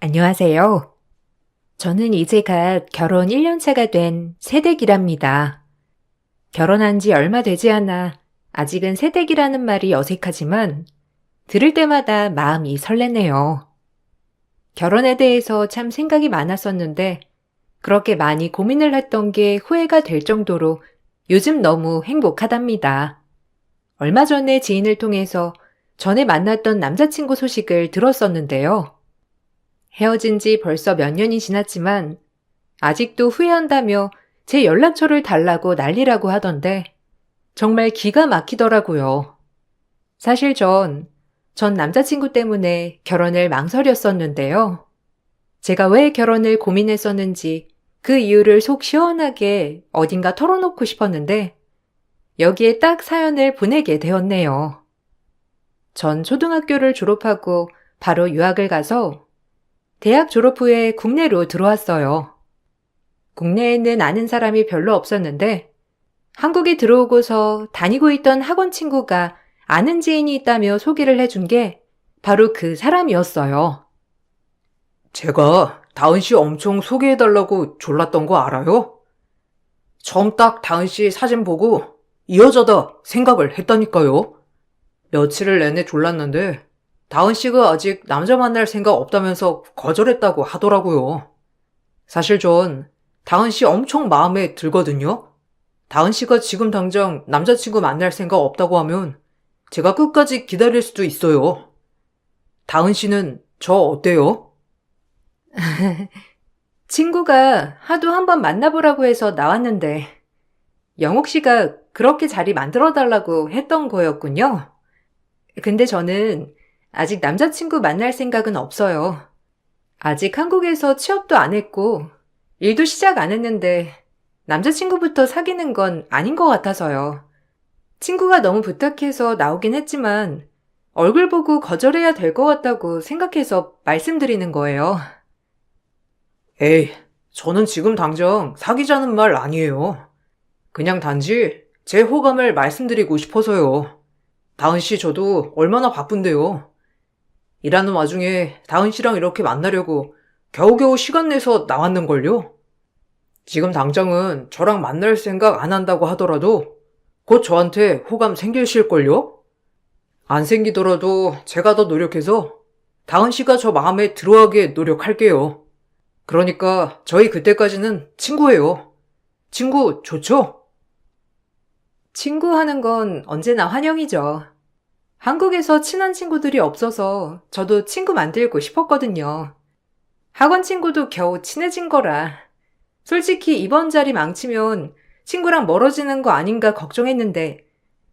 안녕하세요. 저는 이제 갓 결혼 1년 차가 된 새댁이랍니다. 결혼한 지 얼마 되지 않아 아직은 새댁이라는 말이 어색하지만 들을 때마다 마음이 설레네요. 결혼에 대해서 참 생각이 많았었는데 그렇게 많이 고민을 했던 게 후회가 될 정도로 요즘 너무 행복하답니다. 얼마 전에 지인을 통해서 전에 만났던 남자친구 소식을 들었었는데요. 헤어진 지 벌써 몇 년이 지났지만 아직도 후회한다며 제 연락처를 달라고 난리라고 하던데 정말 기가 막히더라고요. 사실 전 남자친구 때문에 결혼을 망설였었는데요. 제가 왜 결혼을 고민했었는지 그 이유를 속 시원하게 어딘가 털어놓고 싶었는데 여기에 딱 사연을 보내게 되었네요. 전 초등학교를 졸업하고 바로 유학을 가서 대학 졸업 후에 국내로 들어왔어요. 국내에는 아는 사람이 별로 없었는데 한국에 들어오고서 다니고 있던 학원 친구가 아는 지인이 있다며 소개를 해준 게 바로 그 사람이었어요. 제가 다은 씨 엄청 소개해달라고 졸랐던 거 알아요? 처음 딱 다은 씨 사진 보고 이 여자다 생각을 했다니까요. 며칠을 내내 졸랐는데 다은 씨가 아직 남자 만날 생각 없다면서 거절했다고 하더라고요. 사실 전 다은 씨 엄청 마음에 들거든요. 다은 씨가 지금 당장 남자친구 만날 생각 없다고 하면 제가 끝까지 기다릴 수도 있어요. 다은 씨는 저 어때요? 친구가 하도 한번 만나보라고 해서 나왔는데 영옥 씨가 그렇게 자리 만들어 달라고 했던 거였군요. 근데 저는 아직 남자친구 만날 생각은 없어요. 아직 한국에서 취업도 안 했고 일도 시작 안 했는데 남자친구부터 사귀는 건 아닌 것 같아서요. 친구가 너무 부탁해서 나오긴 했지만 얼굴 보고 거절해야 될 것 같다고 생각해서 말씀드리는 거예요. 에이, 저는 지금 당장 사귀자는 말 아니에요. 그냥 단지 제 호감을 말씀드리고 싶어서요. 다은 씨 저도 얼마나 바쁜데요. 일하는 와중에 다은 씨랑 이렇게 만나려고 겨우겨우 시간 내서 나왔는걸요. 지금 당장은 저랑 만날 생각 안 한다고 하더라도 곧 저한테 호감 생기실걸요? 안 생기더라도 제가 더 노력해서 다은 씨가 저 마음에 들어가게 노력할게요. 그러니까 저희 그때까지는 친구예요. 친구 좋죠? 친구 하는 건 언제나 환영이죠. 한국에서 친한 친구들이 없어서 저도 친구 만들고 싶었거든요. 학원 친구도 겨우 친해진 거라. 솔직히 이번 자리 망치면 친구랑 멀어지는 거 아닌가 걱정했는데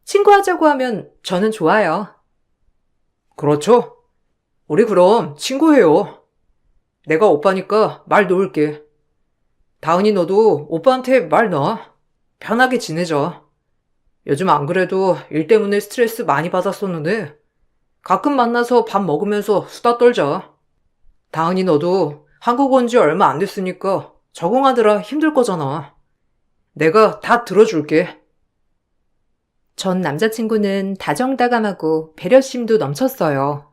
친구 하자고 하면 저는 좋아요. 그렇죠? 우리 그럼 친구예요. 내가 오빠니까 말 놓을게. 다은이 너도 오빠한테 말 놔. 편하게 지내자. 요즘 안 그래도 일 때문에 스트레스 많이 받았었는데 가끔 만나서 밥 먹으면서 수다 떨자. 다은이 너도 한국 온 지 얼마 안 됐으니까 적응하느라 힘들 거잖아. 내가 다 들어줄게. 전 남자친구는 다정다감하고 배려심도 넘쳤어요.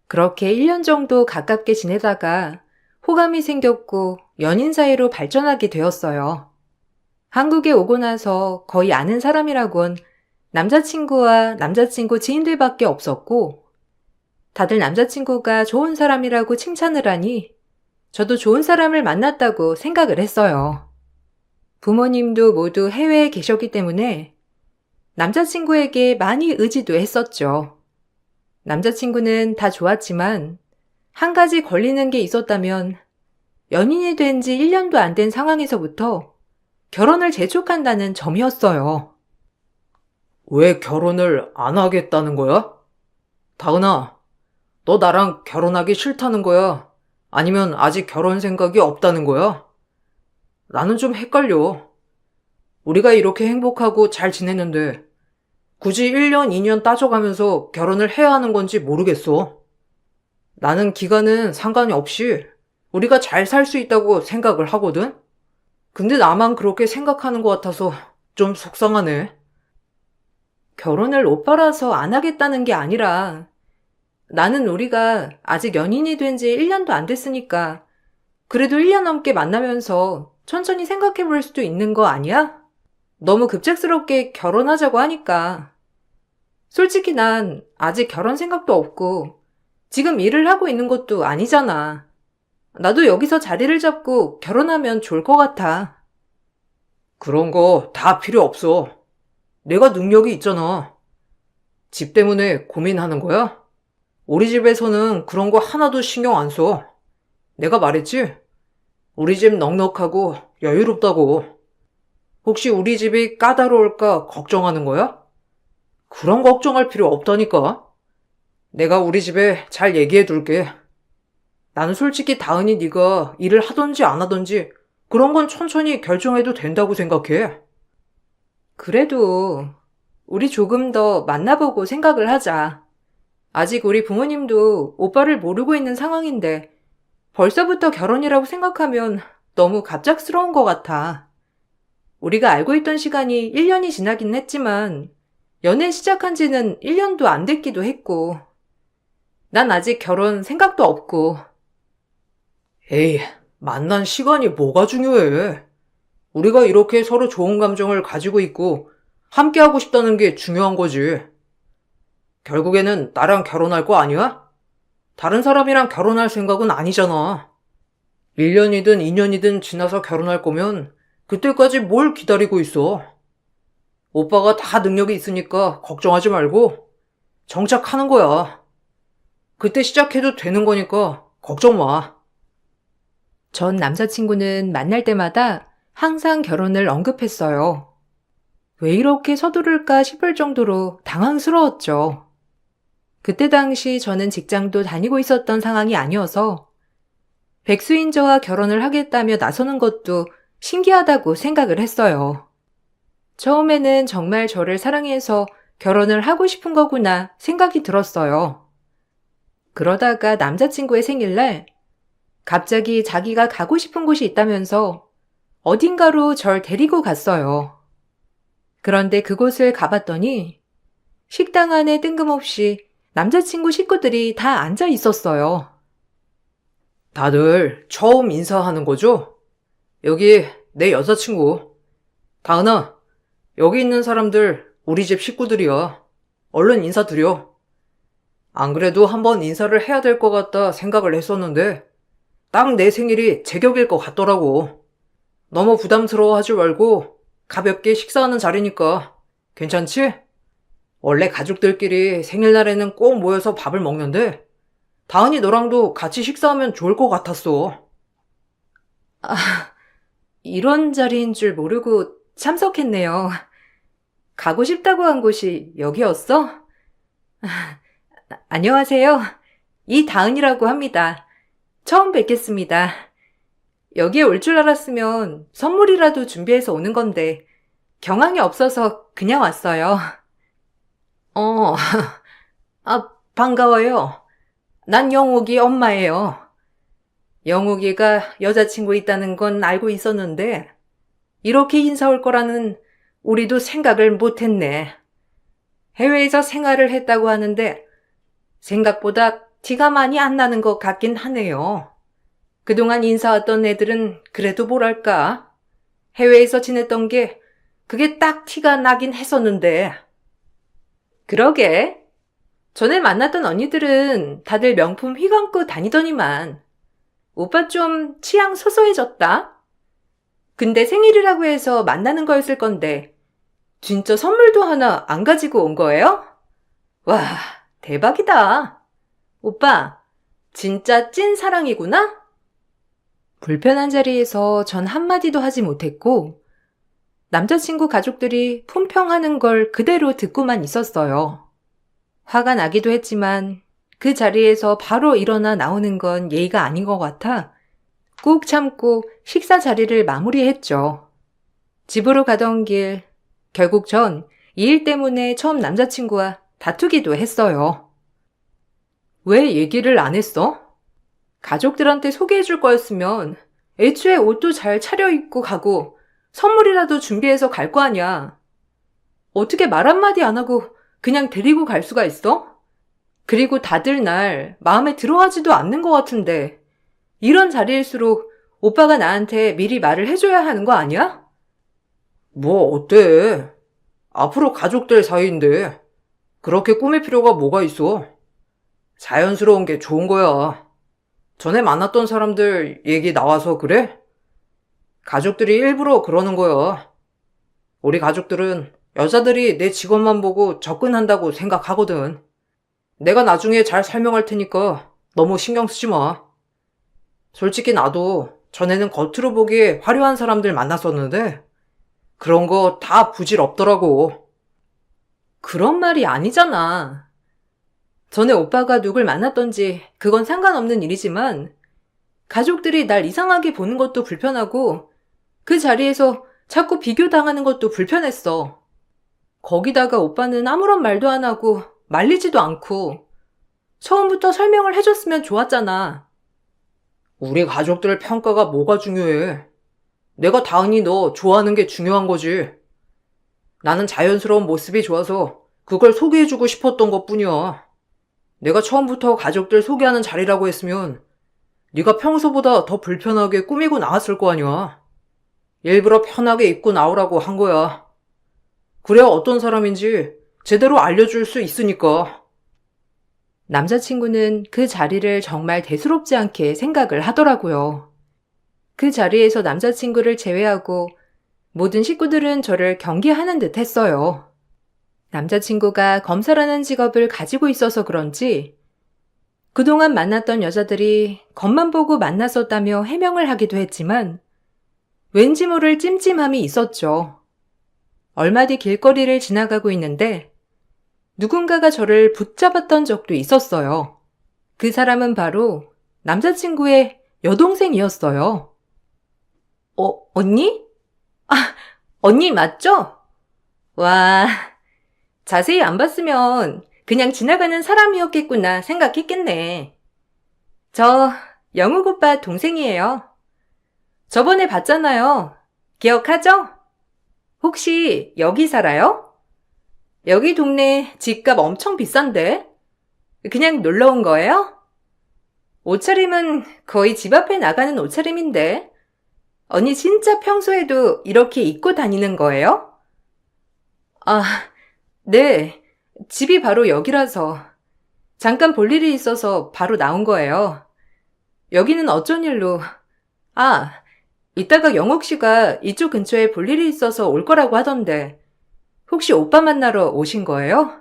그렇게 1년 정도 가깝게 지내다가 호감이 생겼고 연인 사이로 발전하게 되었어요. 한국에 오고 나서 거의 아는 사람이라곤 남자친구와 남자친구 지인들밖에 없었고 다들 남자친구가 좋은 사람이라고 칭찬을 하니 저도 좋은 사람을 만났다고 생각을 했어요. 부모님도 모두 해외에 계셨기 때문에 남자친구에게 많이 의지도 했었죠. 남자친구는 다 좋았지만 한 가지 걸리는 게 있었다면 연인이 된 지 1년도 안 된 상황에서부터 결혼을 재촉한다는 점이었어요. 왜 결혼을 안 하겠다는 거야? 다은아, 너 나랑 결혼하기 싫다는 거야? 아니면 아직 결혼 생각이 없다는 거야? 나는 좀 헷갈려. 우리가 이렇게 행복하고 잘 지냈는데 굳이 1년, 2년 따져가면서 결혼을 해야 하는 건지 모르겠어. 나는 기간은 상관이 없이 우리가 잘 살 수 있다고 생각을 하거든? 근데 나만 그렇게 생각하는 것 같아서 좀 속상하네. 결혼을 오빠라서 안 하겠다는 게 아니라 나는 우리가 아직 연인이 된 지 1년도 안 됐으니까 그래도 1년 넘게 만나면서 천천히 생각해 볼 수도 있는 거 아니야? 너무 급작스럽게 결혼하자고 하니까. 솔직히 난 아직 결혼 생각도 없고 지금 일을 하고 있는 것도 아니잖아. 나도 여기서 자리를 잡고 결혼하면 좋을 것 같아. 그런 거 다 필요 없어. 내가 능력이 있잖아. 집 때문에 고민하는 거야? 우리 집에서는 그런 거 하나도 신경 안 써. 내가 말했지? 우리 집 넉넉하고 여유롭다고. 혹시 우리 집이 까다로울까 걱정하는 거야? 그런 걱정할 필요 없다니까. 내가 우리 집에 잘 얘기해 둘게. 나는 솔직히 다은이 네가 일을 하던지 안 하던지 그런 건 천천히 결정해도 된다고 생각해. 그래도 우리 조금 더 만나보고 생각을 하자. 아직 우리 부모님도 오빠를 모르고 있는 상황인데 벌써부터 결혼이라고 생각하면 너무 갑작스러운 것 같아. 우리가 알고 있던 시간이 1년이 지나긴 했지만 연애 시작한 지는 1년도 안 됐기도 했고 난 아직 결혼 생각도 없고. 에이, 만난 시간이 뭐가 중요해. 우리가 이렇게 서로 좋은 감정을 가지고 있고 함께 하고 싶다는 게 중요한 거지. 결국에는 나랑 결혼할 거 아니야? 다른 사람이랑 결혼할 생각은 아니잖아. 1년이든 2년이든 지나서 결혼할 거면 그때까지 뭘 기다리고 있어. 오빠가 다 능력이 있으니까 걱정하지 말고 정착하는 거야. 그때 시작해도 되는 거니까 걱정 마. 전 남자친구는 만날 때마다 항상 결혼을 언급했어요. 왜 이렇게 서두를까 싶을 정도로 당황스러웠죠. 그때 당시 저는 직장도 다니고 있었던 상황이 아니어서 백수인 저와 결혼을 하겠다며 나서는 것도 신기하다고 생각을 했어요. 처음에는 정말 저를 사랑해서 결혼을 하고 싶은 거구나 생각이 들었어요. 그러다가 남자친구의 생일날 갑자기 자기가 가고 싶은 곳이 있다면서 어딘가로 절 데리고 갔어요. 그런데 그곳을 가봤더니 식당 안에 뜬금없이 남자친구 식구들이 다 앉아 있었어요. 다들 처음 인사하는 거죠? 여기 내 여자친구. 다은아, 여기 있는 사람들 우리 집 식구들이야. 얼른 인사드려. 안 그래도 한번 인사를 해야 될 것 같다 생각을 했었는데 딱 내 생일이 제격일 것 같더라고. 너무 부담스러워하지 말고 가볍게 식사하는 자리니까 괜찮지? 원래 가족들끼리 생일날에는 꼭 모여서 밥을 먹는데 다은이 너랑도 같이 식사하면 좋을 것 같았어. 이런 자리인 줄 모르고 참석했네요. 가고 싶다고 한 곳이 여기였어? 안녕하세요. 이다은이라고 합니다. 처음 뵙겠습니다. 여기에 올 줄 알았으면 선물이라도 준비해서 오는 건데 경황이 없어서 그냥 왔어요. 반가워요. 난 영옥이 엄마예요. 영옥이가 여자친구 있다는 건 알고 있었는데 이렇게 인사 올 거라는 우리도 생각을 못했네. 해외에서 생활을 했다고 하는데 생각보다 티가 많이 안 나는 것 같긴 하네요. 그동안 인사왔던 애들은 그래도 뭐랄까 해외에서 지냈던 게 그게 딱 티가 나긴 했었는데. 그러게. 전에 만났던 언니들은 다들 명품 휘감고 다니더니만 오빠 좀 취향 소소해졌다. 근데 생일이라고 해서 만나는 거였을 건데 진짜 선물도 하나 안 가지고 온 거예요? 와, 대박이다. 오빠, 진짜 찐 사랑이구나? 불편한 자리에서 전 한마디도 하지 못했고 남자친구 가족들이 품평하는 걸 그대로 듣고만 있었어요. 화가 나기도 했지만 그 자리에서 바로 일어나 나오는 건 예의가 아닌 것 같아 꾹 참고 식사 자리를 마무리했죠. 집으로 가던 길, 결국 전 이 일 때문에 처음 남자친구와 다투기도 했어요. 왜 얘기를 안 했어? 가족들한테 소개해줄 거였으면 애초에 옷도 잘 차려입고 가고 선물이라도 준비해서 갈 거 아니야. 어떻게 말 한마디 안 하고 그냥 데리고 갈 수가 있어? 그리고 다들 날 마음에 들어하지도 않는 것 같은데 이런 자리일수록 오빠가 나한테 미리 말을 해줘야 하는 거 아니야? 뭐 어때? 앞으로 가족들 사이인데 그렇게 꾸밀 필요가 뭐가 있어? 자연스러운 게 좋은 거야. 전에 만났던 사람들 얘기 나와서 그래? 가족들이 일부러 그러는 거야. 우리 가족들은 여자들이 내 직업만 보고 접근한다고 생각하거든. 내가 나중에 잘 설명할 테니까 너무 신경 쓰지 마. 솔직히 나도 전에는 겉으로 보기에 화려한 사람들 만났었는데 그런 거 다 부질없더라고. 그런 말이 아니잖아. 전에 오빠가 누굴 만났던지 그건 상관없는 일이지만 가족들이 날 이상하게 보는 것도 불편하고 그 자리에서 자꾸 비교당하는 것도 불편했어. 거기다가 오빠는 아무런 말도 안 하고 말리지도 않고 처음부터 설명을 해줬으면 좋았잖아. 우리 가족들 평가가 뭐가 중요해? 내가 다은이 너 좋아하는 게 중요한 거지. 나는 자연스러운 모습이 좋아서 그걸 소개해주고 싶었던 것뿐이야. 내가 처음부터 가족들 소개하는 자리라고 했으면 네가 평소보다 더 불편하게 꾸미고 나왔을 거 아니야. 일부러 편하게 입고 나오라고 한 거야. 그래야 어떤 사람인지 제대로 알려줄 수 있으니까. 남자친구는 그 자리를 정말 대수롭지 않게 생각을 하더라고요. 그 자리에서 남자친구를 제외하고 모든 식구들은 저를 경계하는 듯 했어요. 남자친구가 검사라는 직업을 가지고 있어서 그런지 그동안 만났던 여자들이 겉만 보고 만났었다며 해명을 하기도 했지만 왠지 모를 찜찜함이 있었죠. 얼마 뒤 길거리를 지나가고 있는데 누군가가 저를 붙잡았던 적도 있었어요. 그 사람은 바로 남자친구의 여동생이었어요. 언니? 언니 맞죠? 와, 자세히 안 봤으면 그냥 지나가는 사람이었겠구나 생각했겠네. 저 영욱 오빠 동생이에요. 저번에 봤잖아요. 기억하죠? 혹시 여기 살아요? 여기 동네 집값 엄청 비싼데? 그냥 놀러 온 거예요? 옷차림은 거의 집 앞에 나가는 옷차림인데 언니 진짜 평소에도 이렇게 입고 다니는 거예요? 아, 네. 집이 바로 여기라서 잠깐 볼 일이 있어서 바로 나온 거예요. 여기는 어쩐 일로? 이따가 영옥 씨가 이쪽 근처에 볼 일이 있어서 올 거라고 하던데 혹시 오빠 만나러 오신 거예요?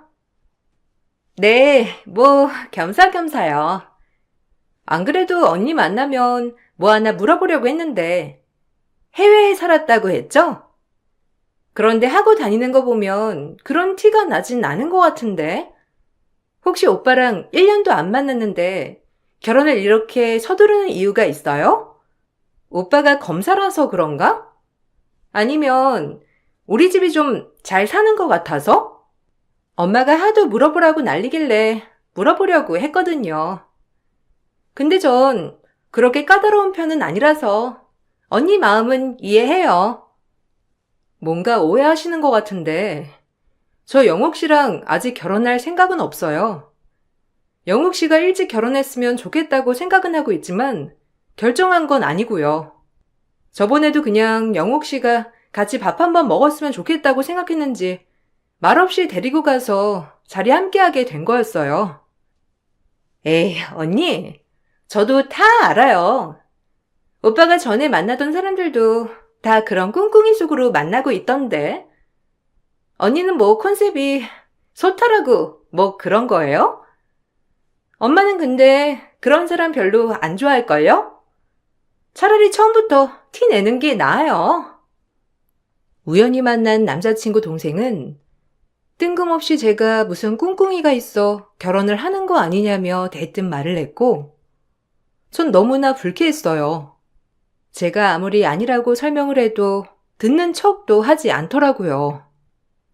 네, 뭐 겸사겸사요. 안 그래도 언니 만나면 뭐 하나 물어보려고 했는데 해외에 살았다고 했죠? 그런데 하고 다니는 거 보면 그런 티가 나진 않은 것 같은데 혹시 오빠랑 1년도 안 만났는데 결혼을 이렇게 서두르는 이유가 있어요? 오빠가 검사라서 그런가? 아니면 우리 집이 좀 잘 사는 것 같아서? 엄마가 하도 물어보라고 난리길래 물어보려고 했거든요. 근데 전 그렇게 까다로운 편은 아니라서 언니 마음은 이해해요. 뭔가 오해하시는 것 같은데 저 영옥 씨랑 아직 결혼할 생각은 없어요. 영옥 씨가 일찍 결혼했으면 좋겠다고 생각은 하고 있지만 결정한 건 아니고요. 저번에도 그냥 영옥 씨가 같이 밥 한번 먹었으면 좋겠다고 생각했는지 말없이 데리고 가서 자리 함께하게 된 거였어요. 에이, 언니, 저도 다 알아요. 오빠가 전에 만나던 사람들도 다 그런 꿍꿍이 속으로 만나고 있던데. 언니는 뭐 컨셉이 소탈하고 뭐 그런 거예요? 엄마는 근데 그런 사람 별로 안 좋아할걸요? 차라리 처음부터 티 내는 게 나아요. 우연히 만난 남자친구 동생은 뜬금없이 제가 무슨 꿍꿍이가 있어 결혼을 하는 거 아니냐며 대뜸 말을 했고 전 너무나 불쾌했어요. 제가 아무리 아니라고 설명을 해도 듣는 척도 하지 않더라고요.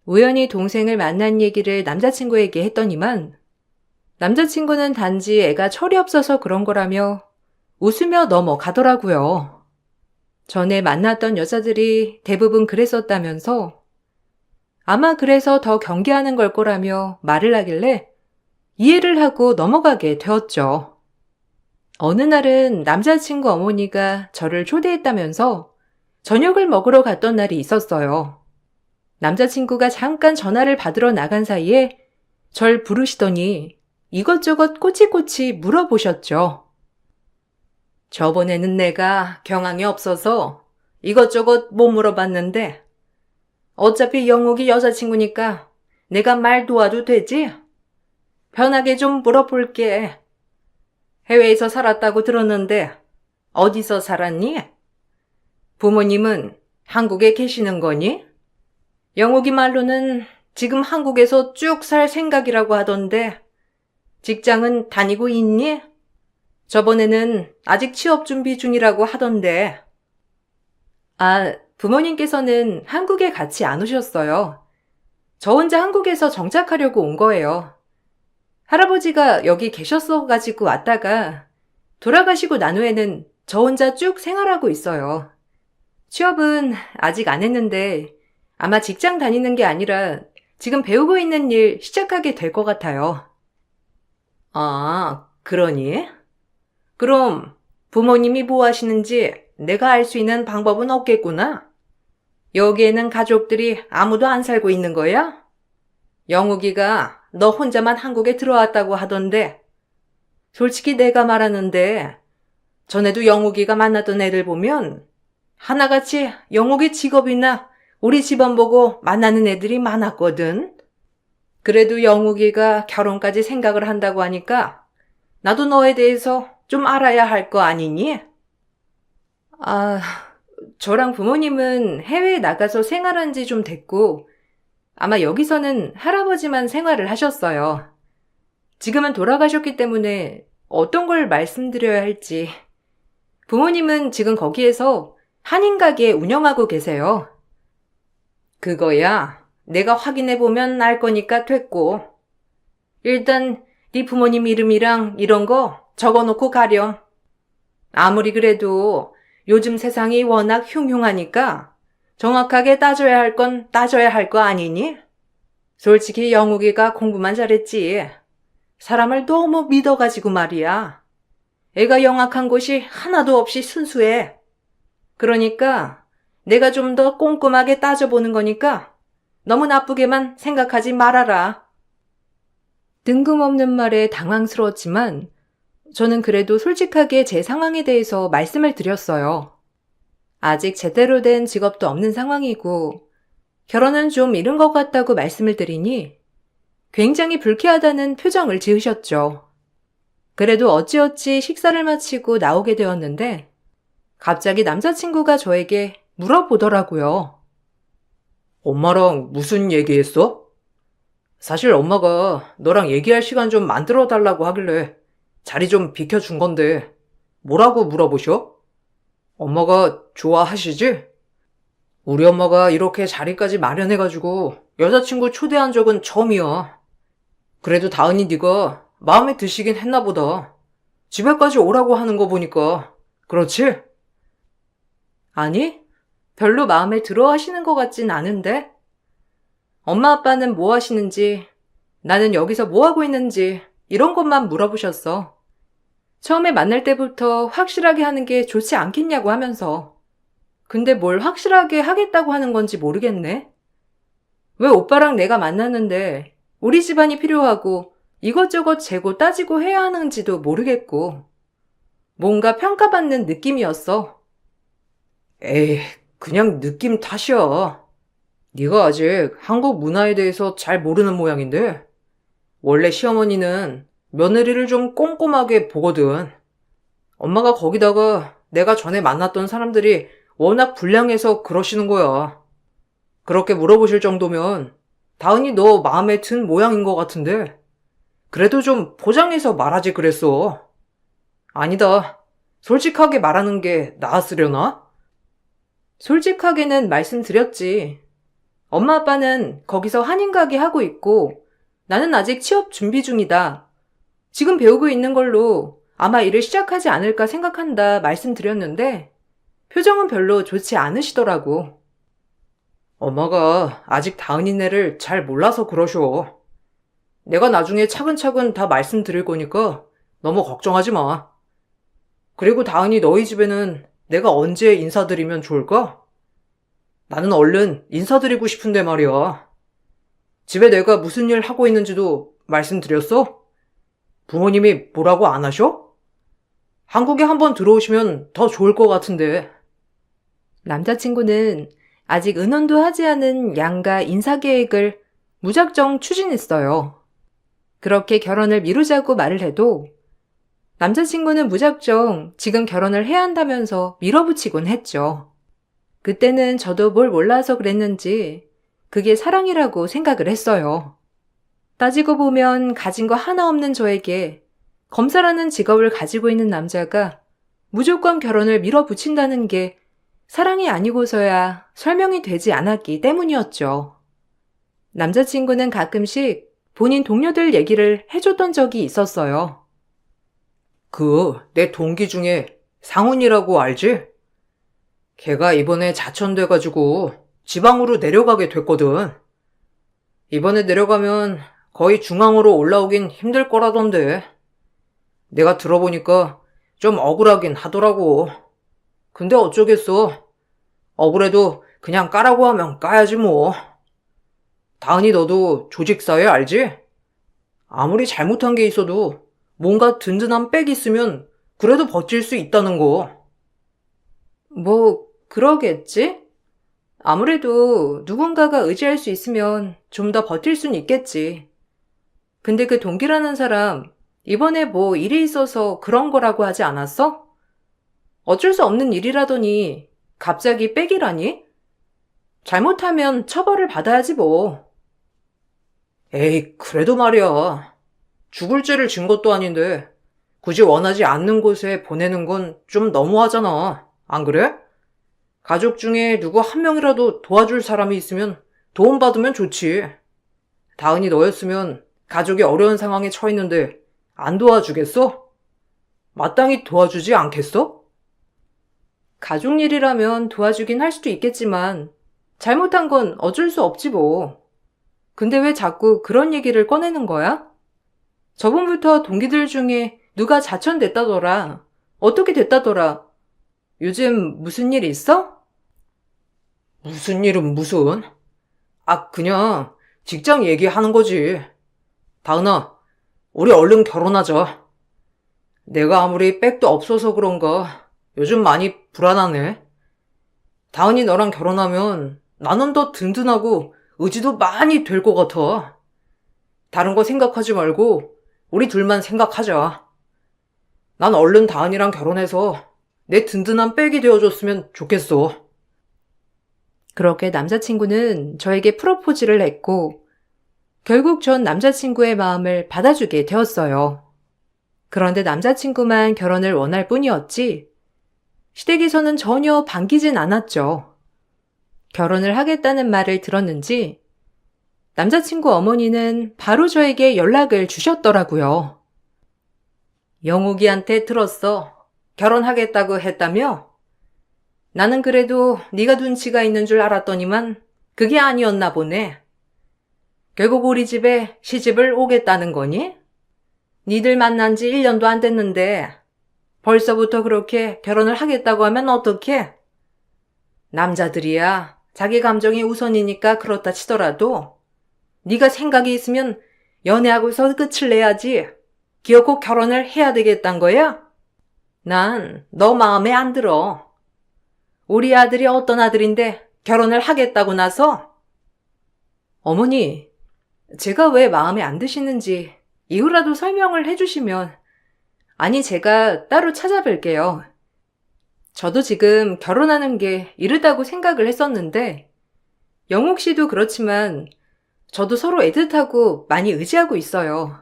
우연히 동생을 만난 얘기를 남자친구에게 했더니만 남자친구는 단지 애가 철이 없어서 그런 거라며 웃으며 넘어가더라고요. 전에 만났던 여자들이 대부분 그랬었다면서 아마 그래서 더 경계하는 걸 거라며 말을 하길래 이해를 하고 넘어가게 되었죠. 어느 날은 남자친구 어머니가 저를 초대했다면서 저녁을 먹으러 갔던 날이 있었어요. 남자친구가 잠깐 전화를 받으러 나간 사이에 절 부르시더니 이것저것 꼬치꼬치 물어보셨죠. 저번에는 내가 경황이 없어서 이것저것 못 물어봤는데 어차피 영옥이 여자친구니까 내가 말 도와도 되지? 편하게 좀 물어볼게. 해외에서 살았다고 들었는데 어디서 살았니? 부모님은 한국에 계시는 거니? 영옥이 말로는 지금 한국에서 쭉 살 생각이라고 하던데 직장은 다니고 있니? 저번에는 아직 취업 준비 중이라고 하던데. 부모님께서는 한국에 같이 안 오셨어요. 저 혼자 한국에서 정착하려고 온 거예요. 할아버지가 여기 계셨어가지고 왔다가 돌아가시고 난 후에는 저 혼자 쭉 생활하고 있어요. 취업은 아직 안 했는데 아마 직장 다니는 게 아니라 지금 배우고 있는 일 시작하게 될 것 같아요. 아, 그러니? 그럼 부모님이 뭐 하시는지 내가 알 수 있는 방법은 없겠구나. 여기에는 가족들이 아무도 안 살고 있는 거야? 영욱이가 너 혼자만 한국에 들어왔다고 하던데. 솔직히 내가 말하는데 전에도 영욱이가 만났던 애들 보면 하나같이 영욱이 직업이나 우리 집안 보고 만나는 애들이 많았거든. 그래도 영욱이가 결혼까지 생각을 한다고 하니까 나도 너에 대해서 좀 알아야 할 거 아니니? 저랑 부모님은 해외에 나가서 생활한 지 좀 됐고 아마 여기서는 할아버지만 생활을 하셨어요. 지금은 돌아가셨기 때문에 어떤 걸 말씀드려야 할지. 부모님은 지금 거기에서 한인 가게 운영하고 계세요. 그거야 내가 확인해보면 알 거니까 됐고. 일단 네 부모님 이름이랑 이런 거 적어놓고 가렴. 아무리 그래도 요즘 세상이 워낙 흉흉하니까 정확하게 따져야 할 건 따져야 할 거 아니니? 솔직히 영욱이가 공부만 잘했지. 사람을 너무 믿어가지고 말이야. 애가 영악한 곳이 하나도 없이 순수해. 그러니까 내가 좀 더 꼼꼼하게 따져보는 거니까 너무 나쁘게만 생각하지 말아라. 뜬금없는 말에 당황스러웠지만 저는 그래도 솔직하게 제 상황에 대해서 말씀을 드렸어요. 아직 제대로 된 직업도 없는 상황이고 결혼은 좀 이른 것 같다고 말씀을 드리니 굉장히 불쾌하다는 표정을 지으셨죠. 그래도 어찌어찌 식사를 마치고 나오게 되었는데 갑자기 남자친구가 저에게 물어보더라고요. 엄마랑 무슨 얘기했어? 사실 엄마가 너랑 얘기할 시간 좀 만들어 달라고 하길래 자리 좀 비켜준 건데 뭐라고 물어보셔? 엄마가 좋아하시지? 우리 엄마가 이렇게 자리까지 마련해가지고 여자친구 초대한 적은 처음이야. 그래도 다은이 네가 마음에 드시긴 했나 보다. 집에까지 오라고 하는 거 보니까. 그렇지? 아니, 별로 마음에 들어 하시는 것 같진 않은데? 엄마 아빠는 뭐 하시는지, 나는 여기서 뭐 하고 있는지 이런 것만 물어보셨어. 처음에 만날 때부터 확실하게 하는 게 좋지 않겠냐고 하면서. 근데 뭘 확실하게 하겠다고 하는 건지 모르겠네. 왜 오빠랑 내가 만났는데 우리 집안이 필요하고 이것저것 재고 따지고 해야 하는지도 모르겠고. 뭔가 평가받는 느낌이었어. 에이, 그냥 느낌 탓이야. 네가 아직 한국 문화에 대해서 잘 모르는 모양인데 원래 시어머니는 며느리를 좀 꼼꼼하게 보거든. 엄마가 거기다가 내가 전에 만났던 사람들이 워낙 불량해서 그러시는 거야. 그렇게 물어보실 정도면 다은이 너 마음에 든 모양인 것 같은데 그래도 좀 포장해서 말하지 그랬어. 아니다. 솔직하게 말하는 게 나았으려나? 솔직하게는 말씀드렸지. 엄마 아빠는 거기서 한인 가게 하고 있고 나는 아직 취업 준비 중이다. 지금 배우고 있는 걸로 아마 일을 시작하지 않을까 생각한다 말씀드렸는데 표정은 별로 좋지 않으시더라고. 엄마가 아직 다은이네를 잘 몰라서 그러셔. 내가 나중에 차근차근 다 말씀드릴 거니까 너무 걱정하지 마. 그리고 다은이 너희 집에는 내가 언제 인사드리면 좋을까? 나는 얼른 인사드리고 싶은데 말이야. 집에 내가 무슨 일 하고 있는지도 말씀드렸어? 부모님이 뭐라고 안 하셔? 한국에 한번 들어오시면 더 좋을 것 같은데. 남자친구는 아직 의논도 하지 않은 양가 인사 계획을 무작정 추진했어요. 그렇게 결혼을 미루자고 말을 해도 남자친구는 무작정 지금 결혼을 해야 한다면서 밀어붙이곤 했죠. 그때는 저도 뭘 몰라서 그랬는지 그게 사랑이라고 생각을 했어요. 따지고 보면 가진 거 하나 없는 저에게 검사라는 직업을 가지고 있는 남자가 무조건 결혼을 밀어붙인다는 게 사랑이 아니고서야 설명이 되지 않았기 때문이었죠. 남자친구는 가끔씩 본인 동료들 얘기를 해줬던 적이 있었어요. 내 동기 중에 상훈이라고 알지? 걔가 이번에 자천돼가지고 지방으로 내려가게 됐거든. 이번에 내려가면 거의 중앙으로 올라오긴 힘들 거라던데. 내가 들어보니까 좀 억울하긴 하더라고. 근데 어쩌겠어. 억울해도 그냥 까라고 하면 까야지 뭐. 다은이 너도 조직사회 알지? 아무리 잘못한 게 있어도 뭔가 든든한 백이 있으면 그래도 버틸 수 있다는 거. 뭐, 그러겠지? 아무래도 누군가가 의지할 수 있으면 좀 더 버틸 순 있겠지. 근데 그 동기라는 사람, 이번에 뭐 일이 있어서 그런 거라고 하지 않았어? 어쩔 수 없는 일이라더니 갑자기 백이라니? 잘못하면 처벌을 받아야지 뭐. 에이, 그래도 말이야. 죽을 죄를 진 것도 아닌데 굳이 원하지 않는 곳에 보내는 건 좀 너무하잖아. 안 그래? 가족 중에 누구 한 명이라도 도와줄 사람이 있으면 도움받으면 좋지. 다은이 너였으면 가족이 어려운 상황에 처했는데 안 도와주겠어? 마땅히 도와주지 않겠어? 가족 일이라면 도와주긴 할 수도 있겠지만 잘못한 건 어쩔 수 없지 뭐. 근데 왜 자꾸 그런 얘기를 꺼내는 거야? 저번부터 동기들 중에 누가 자천됐다더라. 어떻게 됐다더라. 요즘 무슨 일 있어? 무슨 일은 무슨? 그냥 직장 얘기하는 거지. 다은아, 우리 얼른 결혼하자. 내가 아무리 백도 없어서 그런가 요즘 많이 불안하네. 다은이 너랑 결혼하면 나는 더 든든하고 의지도 많이 될 것 같아. 다른 거 생각하지 말고 우리 둘만 생각하자. 난 얼른 다은이랑 결혼해서 내 든든한 백이 되어줬으면 좋겠어. 그렇게 남자친구는 저에게 프로포즈를 했고 결국 전 남자친구의 마음을 받아주게 되었어요. 그런데 남자친구만 결혼을 원할 뿐이었지 시댁에서는 전혀 반기진 않았죠. 결혼을 하겠다는 말을 들었는지 남자친구 어머니는 바로 저에게 연락을 주셨더라고요. 영욱이한테 들었어. 결혼하겠다고 했다며? 나는 그래도 네가 눈치가 있는 줄 알았더니만 그게 아니었나 보네. 결국 우리 집에 시집을 오겠다는 거니? 니들 만난 지 1년도 안 됐는데 벌써부터 그렇게 결혼을 하겠다고 하면 어떡해? 남자들이야 자기 감정이 우선이니까 그렇다 치더라도 네가 생각이 있으면 연애하고서 끝을 내야지. 기어코 결혼을 해야 되겠단 거야? 난 너 마음에 안 들어. 우리 아들이 어떤 아들인데 결혼을 하겠다고 나서? 어머니, 제가 왜 마음에 안 드시는지 이유라도 설명을 해주시면 아니 제가 따로 찾아뵐게요. 저도 지금 결혼하는 게 이르다고 생각을 했었는데 영욱 씨도 그렇지만 저도 서로 애틋하고 많이 의지하고 있어요.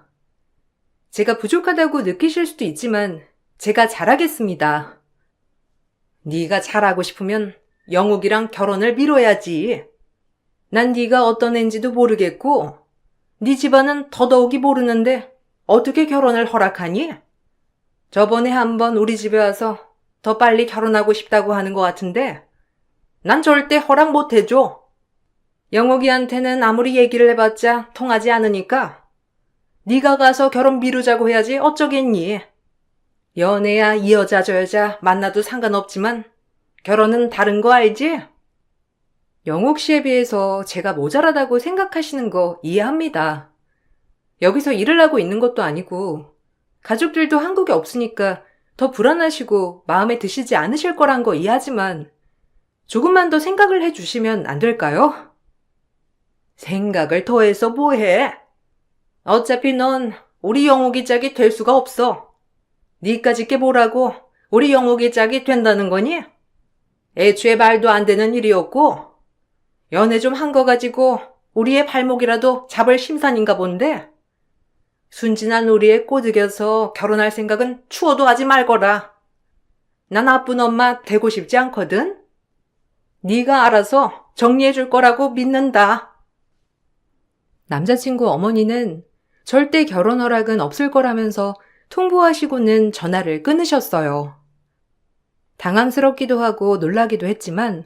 제가 부족하다고 느끼실 수도 있지만 제가 잘하겠습니다. 네가 잘하고 싶으면 영욱이랑 결혼을 미뤄야지. 난 네가 어떤 애인지도 모르겠고 네 집안은 더더욱이 모르는데 어떻게 결혼을 허락하니? 저번에 한번 우리 집에 와서 더 빨리 결혼하고 싶다고 하는 것 같은데 난 절대 허락 못 해줘. 영욱이한테는 아무리 얘기를 해봤자 통하지 않으니까 네가 가서 결혼 미루자고 해야지 어쩌겠니? 연애야 이 여자 저 여자 만나도 상관없지만 결혼은 다른 거 알지? 영옥 씨에 비해서 제가 모자라다고 생각하시는 거 이해합니다. 여기서 일을 하고 있는 것도 아니고 가족들도 한국에 없으니까 더 불안하시고 마음에 드시지 않으실 거란 거 이해하지만 조금만 더 생각을 해주시면 안 될까요? 생각을 더해서 뭐해? 어차피 넌 우리 영옥이 짝이 될 수가 없어. 니까짓 게 뭐라고 우리 영옥이 짝이 된다는 거니? 애초에 말도 안 되는 일이었고 연애 좀 한 거 가지고 우리의 발목이라도 잡을 심산인가 본데 순진한 우리에 꼬드겨서 결혼할 생각은 추워도 하지 말거라. 난 나쁜 엄마 되고 싶지 않거든. 네가 알아서 정리해 줄 거라고 믿는다. 남자친구 어머니는 절대 결혼 허락은 없을 거라면서 통보하시고는 전화를 끊으셨어요. 당황스럽기도 하고 놀라기도 했지만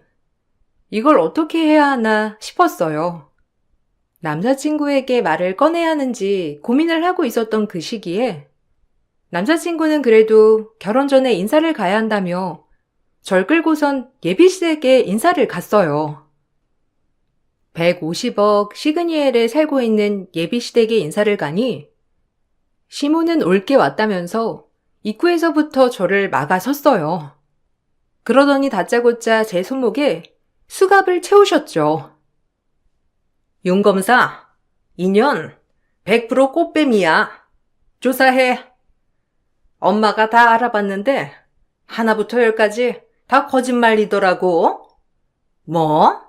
이걸 어떻게 해야 하나 싶었어요. 남자친구에게 말을 꺼내야 하는지 고민을 하고 있었던 그 시기에 남자친구는 그래도 결혼 전에 인사를 가야 한다며 절 끌고선 예비시댁에 인사를 갔어요. 150억 시그니엘에 살고 있는 예비시댁에 인사를 가니 시모는 올게 왔다면서 입구에서부터 저를 막아섰어요. 그러더니 다짜고짜 제 손목에 수갑을 채우셨죠. 윤 검사, 2년 100% 꽃뱀이야. 조사해. 엄마가 다 알아봤는데 하나부터 열까지 다 거짓말이더라고. 뭐?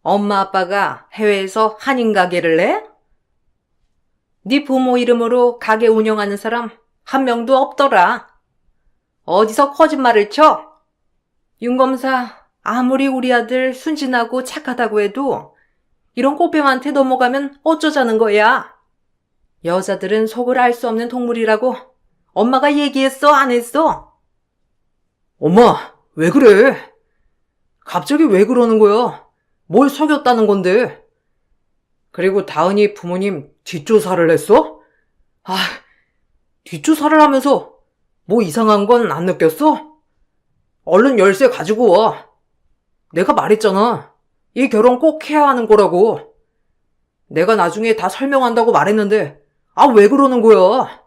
엄마 아빠가 해외에서 한인 가게를 내? 네 부모 이름으로 가게 운영하는 사람 한 명도 없더라. 어디서 거짓말을 쳐? 윤 검사, 아무리 우리 아들 순진하고 착하다고 해도 이런 꽃뱀한테 넘어가면 어쩌자는 거야? 여자들은 속을 알 수 없는 동물이라고 엄마가 얘기했어, 안 했어? 엄마, 왜 그래? 갑자기 왜 그러는 거야? 뭘 속였다는 건데? 그리고 다은이 부모님 뒷조사를 했어? 아, 뒷조사를 하면서 뭐 이상한 건 안 느꼈어? 얼른 열쇠 가지고 와. 내가 말했잖아. 이 결혼 꼭 해야 하는 거라고. 내가 나중에 다 설명한다고 말했는데 왜 그러는 거야?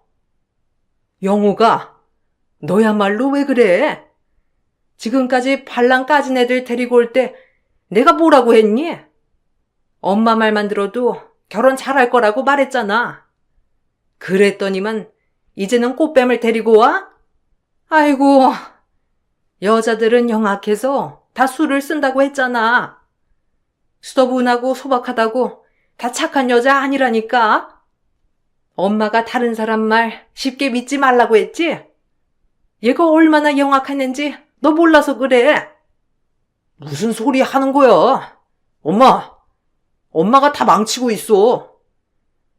영호가, 너야말로 왜 그래? 지금까지 발랑 까진 애들 데리고 올 때 내가 뭐라고 했니? 엄마 말만 들어도 결혼 잘할 거라고 말했잖아. 그랬더니만 이제는 꽃뱀을 데리고 와? 아이고, 여자들은 영악해서 다 술을 쓴다고 했잖아. 수더분하고 소박하다고 다 착한 여자 아니라니까. 엄마가 다른 사람 말 쉽게 믿지 말라고 했지? 얘가 얼마나 영악한 앤지 너 몰라서 그래. 무슨 소리 하는 거야? 엄마가 다 망치고 있어.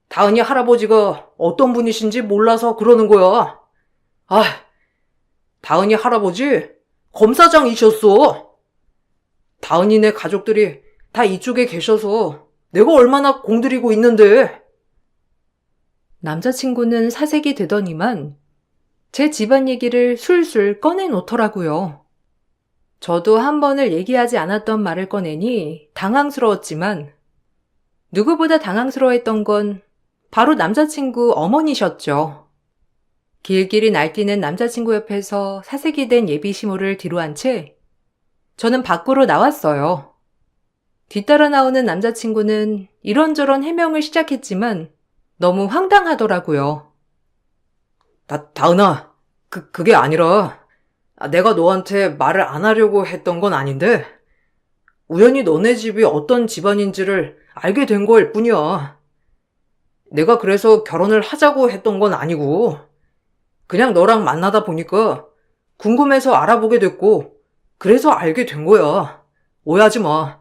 다은이 할아버지가 어떤 분이신지 몰라서 그러는 거야. 다은이 할아버지 검사장이셨어. 다은이네 가족들이 다 이쪽에 계셔서 내가 얼마나 공들이고 있는데. 남자친구는 사색이 되더니만 제 집안 얘기를 술술 꺼내놓더라고요. 저도 한 번을 얘기하지 않았던 말을 꺼내니 당황스러웠지만 누구보다 당황스러워했던 건 바로 남자친구 어머니셨죠. 길길이 날뛰는 남자친구 옆에서 사색이 된 예비 시모를 뒤로 한 채 저는 밖으로 나왔어요. 뒤따라 나오는 남자친구는 이런저런 해명을 시작했지만 너무 황당하더라고요. 다은아, 그게 아니라 내가 너한테 말을 안 하려고 했던 건 아닌데 우연히 너네 집이 어떤 집안인지를 알게 된 거일 뿐이야. 내가 그래서 결혼을 하자고 했던 건 아니고 그냥 너랑 만나다 보니까 궁금해서 알아보게 됐고 그래서 알게 된 거야. 오해하지 마.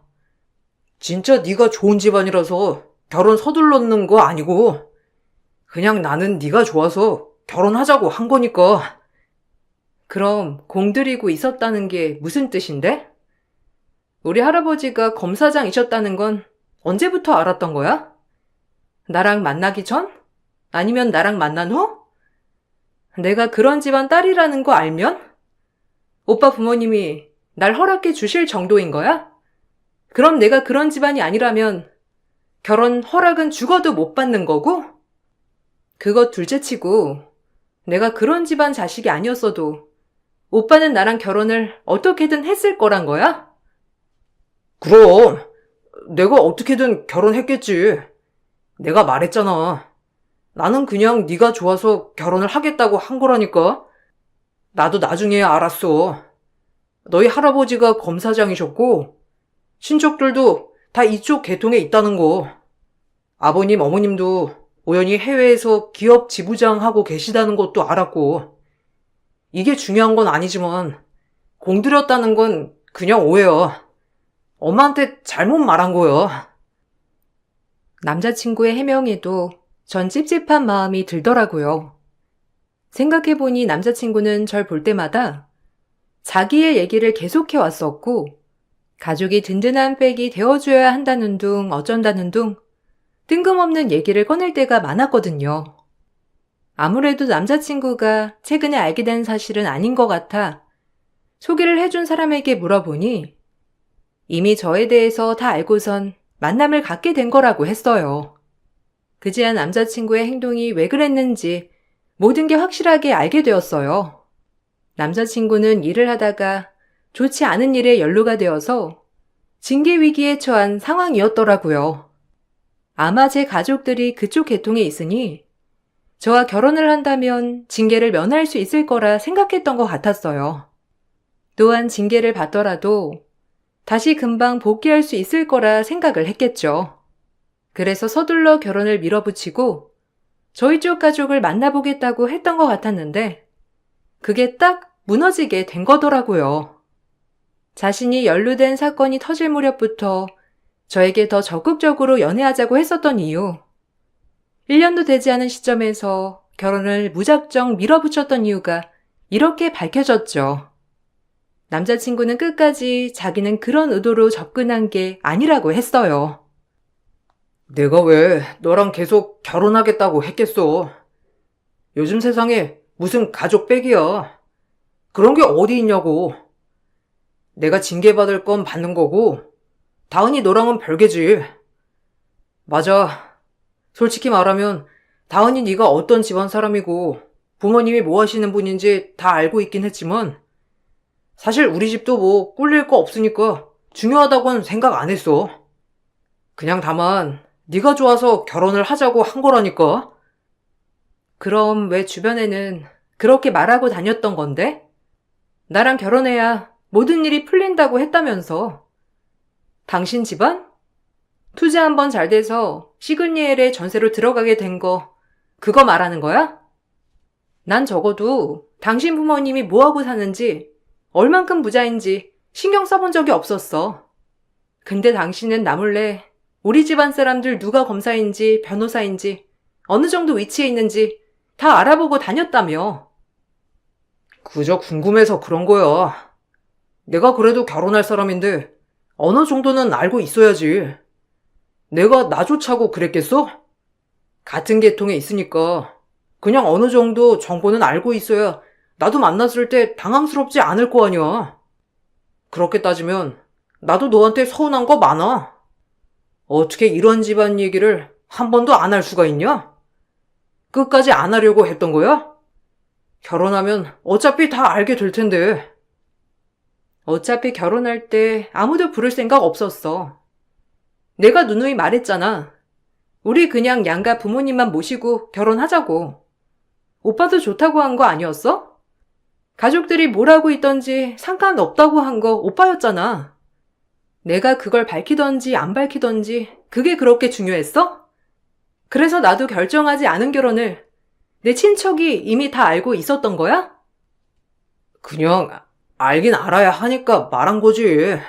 진짜 네가 좋은 집안이라서 결혼 서둘렀는 거 아니고 그냥 나는 네가 좋아서 결혼하자고 한 거니까. 그럼 공들이고 있었다는 게 무슨 뜻인데? 우리 할아버지가 검사장이셨다는 건 언제부터 알았던 거야? 나랑 만나기 전? 아니면 나랑 만난 후? 내가 그런 집안 딸이라는 거 알면? 오빠 부모님이 날 허락해 주실 정도인 거야? 그럼 내가 그런 집안이 아니라면 결혼 허락은 죽어도 못 받는 거고? 그것 둘째치고 내가 그런 집안 자식이 아니었어도 오빠는 나랑 결혼을 어떻게든 했을 거란 거야? 그럼 내가 어떻게든 결혼했겠지. 내가 말했잖아. 나는 그냥 네가 좋아서 결혼을 하겠다고 한 거라니까. 나도 나중에 알았어. 너희 할아버지가 검사장이셨고 친척들도 다 이쪽 계통에 있다는 거. 아버님, 어머님도 우연히 해외에서 기업 지부장 하고 계시다는 것도 알았고. 이게 중요한 건 아니지만 공들였다는 건 그냥 오해야. 엄마한테 잘못 말한 거야. 남자친구의 해명에도 전 찝찝한 마음이 들더라고요. 생각해보니 남자친구는 절 볼 때마다 자기의 얘기를 계속해 왔었고, 가족이 든든한 백이 되어줘야 한다는 둥 어쩐다는 둥 뜬금없는 얘기를 꺼낼 때가 많았거든요. 아무래도 남자친구가 최근에 알게 된 사실은 아닌 것 같아 소개를 해준 사람에게 물어보니 이미 저에 대해서 다 알고선 만남을 갖게 된 거라고 했어요. 그제야 남자친구의 행동이 왜 그랬는지 모든 게 확실하게 알게 되었어요. 남자친구는 일을 하다가 좋지 않은 일에 연루가 되어서 징계 위기에 처한 상황이었더라고요. 아마 제 가족들이 그쪽 계통에 있으니 저와 결혼을 한다면 징계를 면할 수 있을 거라 생각했던 것 같았어요. 또한 징계를 받더라도 다시 금방 복귀할 수 있을 거라 생각을 했겠죠. 그래서 서둘러 결혼을 밀어붙이고 저희 쪽 가족을 만나보겠다고 했던 것 같았는데 그게 딱 무너지게 된 거더라고요. 자신이 연루된 사건이 터질 무렵부터 저에게 더 적극적으로 연애하자고 했었던 이유, 1년도 되지 않은 시점에서 결혼을 무작정 밀어붙였던 이유가 이렇게 밝혀졌죠. 남자친구는 끝까지 자기는 그런 의도로 접근한 게 아니라고 했어요. 내가 왜 너랑 계속 결혼하겠다고 했겠어. 요즘 세상에 무슨 가족 백이야. 그런 게 어디 있냐고. 내가 징계받을 건 받는 거고 다은이 너랑은 별개지. 맞아. 솔직히 말하면 다은이 네가 어떤 집안 사람이고 부모님이 뭐 하시는 분인지 다 알고 있긴 했지만 사실 우리 집도 뭐 꿀릴 거 없으니까 중요하다고는 생각 안 했어. 그냥 다만 네가 좋아서 결혼을 하자고 한 거라니까. 그럼 왜 주변에는 그렇게 말하고 다녔던 건데? 나랑 결혼해야 모든 일이 풀린다고 했다면서. 당신 집안? 투자 한번 잘 돼서 시그니엘에 전세로 들어가게 된 거, 그거 말하는 거야? 난 적어도 당신 부모님이 뭐하고 사는지, 얼만큼 부자인지 신경 써본 적이 없었어. 근데 당신은 나 몰래 우리 집안 사람들 누가 검사인지 변호사인지 어느 정도 위치에 있는지 다 알아보고 다녔다며. 그저 궁금해서 그런 거야. 내가 그래도 결혼할 사람인데 어느 정도는 알고 있어야지. 내가 나조차고 그랬겠어? 같은 계통에 있으니까 그냥 어느 정도 정보는 알고 있어야 나도 만났을 때 당황스럽지 않을 거 아니야. 그렇게 따지면 나도 너한테 서운한 거 많아. 어떻게 이런 집안 얘기를 한 번도 안 할 수가 있냐? 끝까지 안 하려고 했던 거야? 결혼하면 어차피 다 알게 될 텐데. 어차피 결혼할 때 아무도 부를 생각 없었어. 내가 누누이 말했잖아. 우리 그냥 양가 부모님만 모시고 결혼하자고. 오빠도 좋다고 한 거 아니었어? 가족들이 뭐라고 있던지 상관없다고 한 거 오빠였잖아. 내가 그걸 밝히던지 안 밝히던지 그게 그렇게 중요했어? 그래서 나도 결정하지 않은 결혼을 내 친척이 이미 다 알고 있었던 거야? 그냥 알긴 알아야 하니까 말한 거지.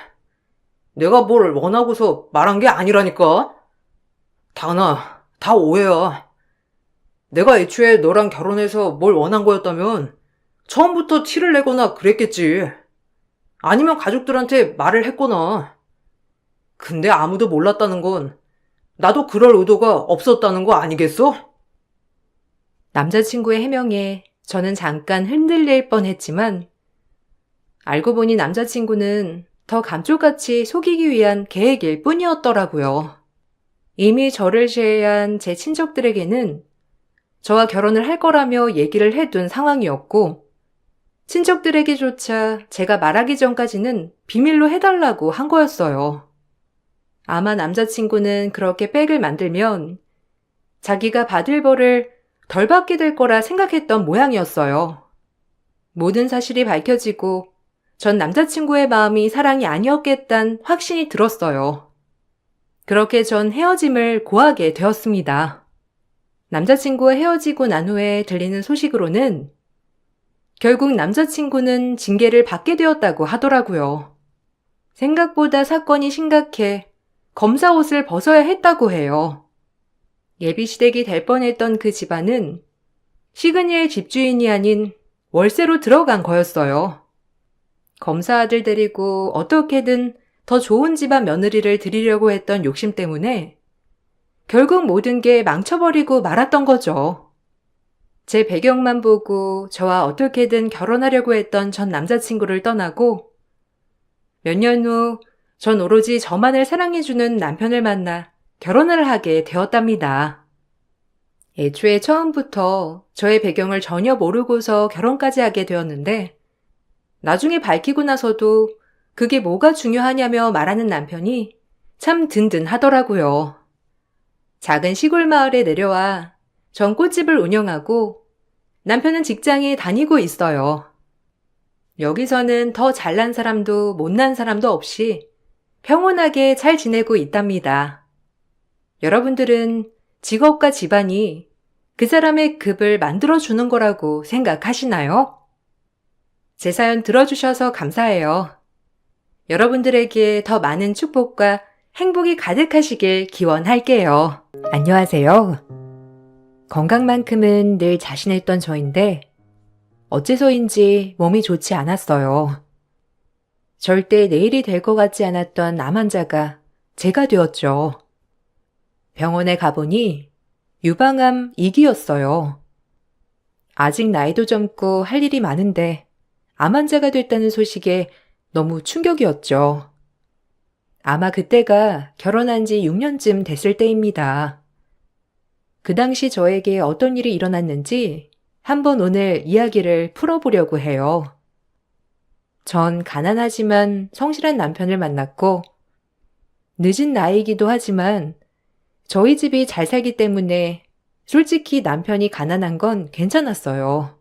내가 뭘 원하고서 말한 게 아니라니까. 다은아, 다 오해야. 내가 애초에 너랑 결혼해서 뭘 원한 거였다면 처음부터 티를 내거나 그랬겠지. 아니면 가족들한테 말을 했거나. 근데 아무도 몰랐다는 건 나도 그럴 의도가 없었다는 거 아니겠어? 남자친구의 해명에 저는 잠깐 흔들릴 뻔했지만 알고 보니 남자친구는 더 감쪽같이 속이기 위한 계획일 뿐이었더라고요. 이미 저를 제외한 제 친척들에게는 저와 결혼을 할 거라며 얘기를 해둔 상황이었고 친척들에게조차 제가 말하기 전까지는 비밀로 해달라고 한 거였어요. 아마 남자친구는 그렇게 백을 만들면 자기가 받을 벌을 덜 받게 될 거라 생각했던 모양이었어요. 모든 사실이 밝혀지고 전 남자친구의 마음이 사랑이 아니었겠단 확신이 들었어요. 그렇게 전 헤어짐을 고하게 되었습니다. 남자친구와 헤어지고 난 후에 들리는 소식으로는 결국 남자친구는 징계를 받게 되었다고 하더라고요. 생각보다 사건이 심각해 검사 옷을 벗어야 했다고 해요. 예비시댁이 될 뻔했던 그 집안은 시그니엘 집주인이 아닌 월세로 들어간 거였어요. 검사 아들 데리고 어떻게든 더 좋은 집안 며느리를 드리려고 했던 욕심 때문에 결국 모든 게 망쳐버리고 말았던 거죠. 제 배경만 보고 저와 어떻게든 결혼하려고 했던 전 남자친구를 떠나고 몇 년 후 전 오로지 저만을 사랑해주는 남편을 만나 결혼을 하게 되었답니다. 애초에 처음부터 저의 배경을 전혀 모르고서 결혼까지 하게 되었는데 나중에 밝히고 나서도 그게 뭐가 중요하냐며 말하는 남편이 참 든든하더라고요. 작은 시골 마을에 내려와 전 꽃집을 운영하고 남편은 직장에 다니고 있어요. 여기서는 더 잘난 사람도 못난 사람도 없이 평온하게 잘 지내고 있답니다. 여러분들은 직업과 집안이 그 사람의 급을 만들어주는 거라고 생각하시나요? 제 사연 들어주셔서 감사해요. 여러분들에게 더 많은 축복과 행복이 가득하시길 기원할게요. 안녕하세요. 건강만큼은 늘 자신했던 저인데 어째서인지 몸이 좋지 않았어요. 절대 내일이 될 것 같지 않았던 암 환자가 제가 되었죠. 병원에 가보니 유방암 2기였어요. 아직 나이도 젊고 할 일이 많은데 암 환자가 됐다는 소식에 너무 충격이었죠. 아마 그때가 결혼한 지 6년쯤 됐을 때입니다. 그 당시 저에게 어떤 일이 일어났는지 한번 오늘 이야기를 풀어보려고 해요. 전 가난하지만 성실한 남편을 만났고 늦은 나이이기도 하지만 저희 집이 잘 살기 때문에 솔직히 남편이 가난한 건 괜찮았어요.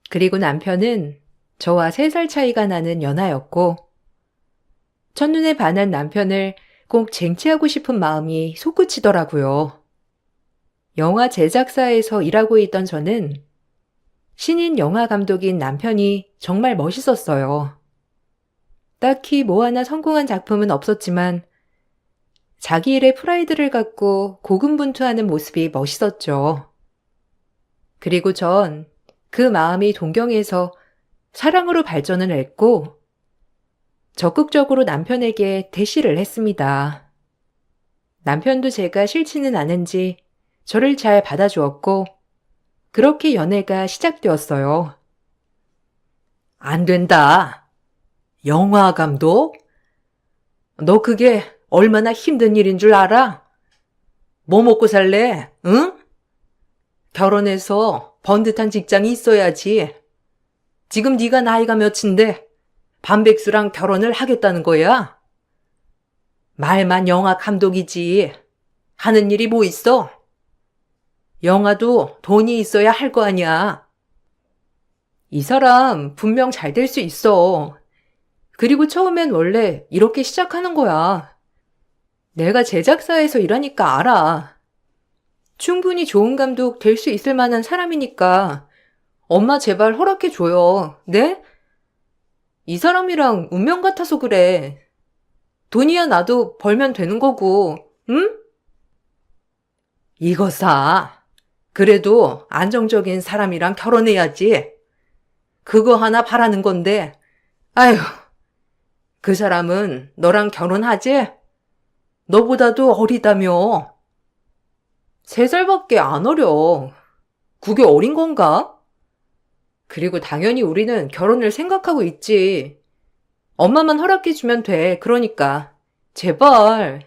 그리고 남편은 저와 3살 차이가 나는 연하였고 첫눈에 반한 남편을 꼭 쟁취하고 싶은 마음이 솟구치더라고요. 영화 제작사에서 일하고 있던 저는 신인 영화 감독인 남편이 정말 멋있었어요. 딱히 뭐 하나 성공한 작품은 없었지만 자기 일에 프라이드를 갖고 고군분투하는 모습이 멋있었죠. 그리고 전 그 마음이 동경해서 사랑으로 발전을 했고 적극적으로 남편에게 대시를 했습니다. 남편도 제가 싫지는 않은지 저를 잘 받아주었고 그렇게 연애가 시작되었어요. 안 된다. 영화 감독? 너 그게 얼마나 힘든 일인 줄 알아? 뭐 먹고 살래? 응? 결혼해서 번듯한 직장이 있어야지. 지금 네가 나이가 몇인데 반백수랑 결혼을 하겠다는 거야? 말만 영화 감독이지. 하는 일이 뭐 있어? 영화도 돈이 있어야 할 거 아니야. 이 사람 분명 잘 될 수 있어. 그리고 처음엔 원래 이렇게 시작하는 거야. 내가 제작사에서 일하니까 알아. 충분히 좋은 감독 될 수 있을 만한 사람이니까 엄마 제발 허락해줘요. 네? 이 사람이랑 운명 같아서 그래. 돈이야 나도 벌면 되는 거고, 응? 이거사. 그래도 안정적인 사람이랑 결혼해야지. 그거 하나 바라는 건데, 아휴, 그 사람은 너랑 결혼하지? 너보다도 어리다며. 3살밖에 안 어려. 그게 어린 건가? 그리고 당연히 우리는 결혼을 생각하고 있지. 엄마만 허락해주면 돼. 그러니까. 제발.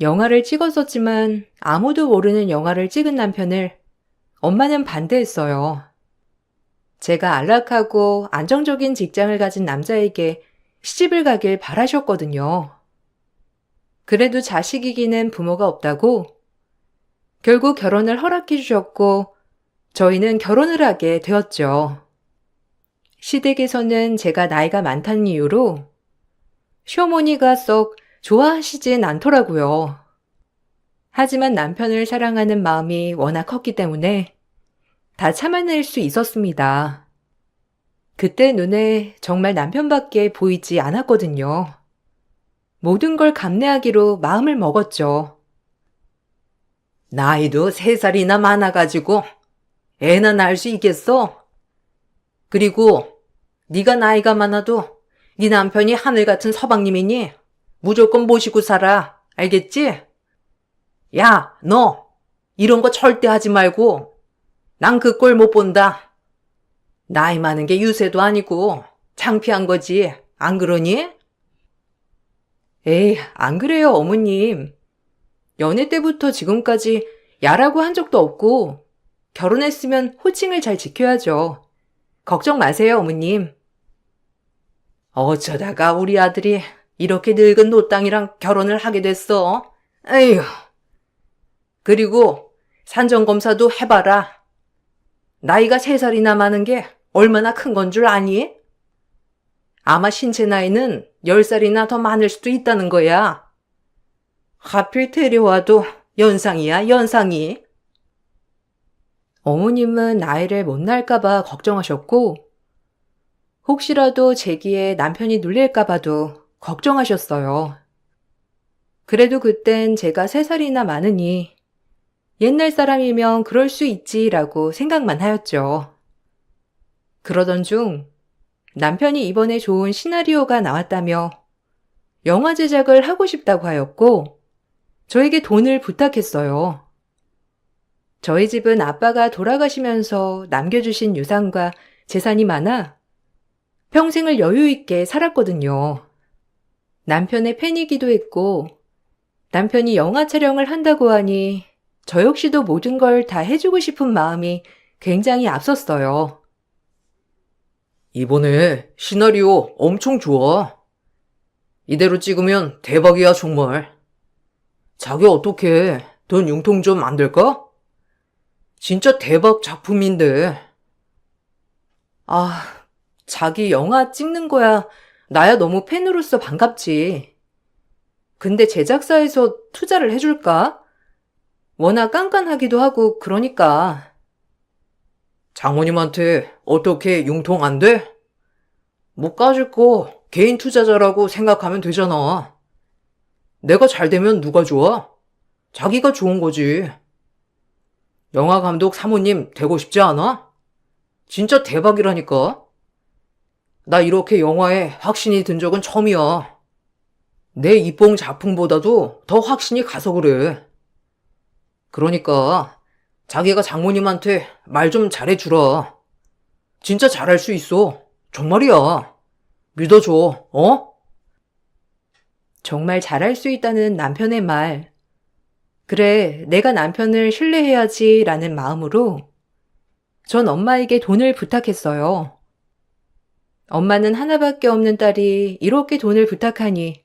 영화를 찍었었지만 아무도 모르는 영화를 찍은 남편을 엄마는 반대했어요. 제가 안락하고 안정적인 직장을 가진 남자에게 시집을 가길 바라셨거든요. 그래도 자식이기는 부모가 없다고 결국 결혼을 허락해 주셨고 저희는 결혼을 하게 되었죠. 시댁에서는 제가 나이가 많다는 이유로 시어머니가 썩 좋아하시진 않더라고요. 하지만 남편을 사랑하는 마음이 워낙 컸기 때문에 다 참아낼 수 있었습니다. 그때 눈에 정말 남편밖에 보이지 않았거든요. 모든 걸 감내하기로 마음을 먹었죠. 나이도 3살이나 많아가지고 애나 낳을 수 있겠어? 그리고 네가 나이가 많아도 네 남편이 하늘 같은 서방님이니 무조건 모시고 살아. 알겠지? 야, 너 이런 거 절대 하지 말고 난 그 꼴 못 본다. 나이 많은 게 유세도 아니고 창피한 거지. 안 그러니? 에이, 안 그래요, 어머님. 연애 때부터 지금까지 야라고 한 적도 없고 결혼했으면 호칭을 잘 지켜야죠. 걱정 마세요, 어머님. 어쩌다가 우리 아들이 이렇게 늙은 노땅이랑 결혼을 하게 됐어? 에휴. 그리고 산전검사도 해봐라. 나이가 3살이나 많은 게 얼마나 큰 건 줄 아니? 아마 신체 나이는 10살이나 더 많을 수도 있다는 거야. 하필 데려와도 연상이야, 연상이. 어머님은 나이를 못 날까봐 걱정하셨고, 혹시라도 제기에 남편이 눌릴까봐도 걱정하셨어요. 그래도 그땐 제가 3살이나 많으니 옛날 사람이면 그럴 수 있지라고 생각만 하였죠. 그러던 중 남편이 이번에 좋은 시나리오가 나왔다며 영화 제작을 하고 싶다고 하였고 저에게 돈을 부탁했어요. 저희 집은 아빠가 돌아가시면서 남겨주신 유산과 재산이 많아 평생을 여유 있게 살았거든요. 남편의 팬이기도 했고 남편이 영화 촬영을 한다고 하니 저 역시도 모든 걸 다 해주고 싶은 마음이 굉장히 앞섰어요. 이번에 시나리오 엄청 좋아. 이대로 찍으면 대박이야, 정말. 자기 어떻게 돈 융통 좀 안 될까? 진짜 대박 작품인데. 아, 자기 영화 찍는 거야 나야 너무 팬으로서 반갑지. 근데 제작사에서 투자를 해줄까? 워낙 깐깐하기도 하고 그러니까. 장모님한테 어떻게 융통 안 돼? 못 가질 거 개인 투자자라고 생각하면 되잖아. 내가 잘 되면 누가 좋아? 자기가 좋은 거지. 영화 감독 사모님 되고 싶지 않아? 진짜 대박이라니까. 나 이렇게 영화에 확신이 든 적은 처음이야. 내 이뽕 작품보다도 더 확신이 가서 그래. 그러니까 자기가 장모님한테 말 좀 잘해주라. 진짜 잘할 수 있어. 정말이야. 믿어줘, 어? 정말 잘할 수 있다는 남편의 말. 그래, 내가 남편을 신뢰해야지 라는 마음으로 전 엄마에게 돈을 부탁했어요. 엄마는 하나밖에 없는 딸이 이렇게 돈을 부탁하니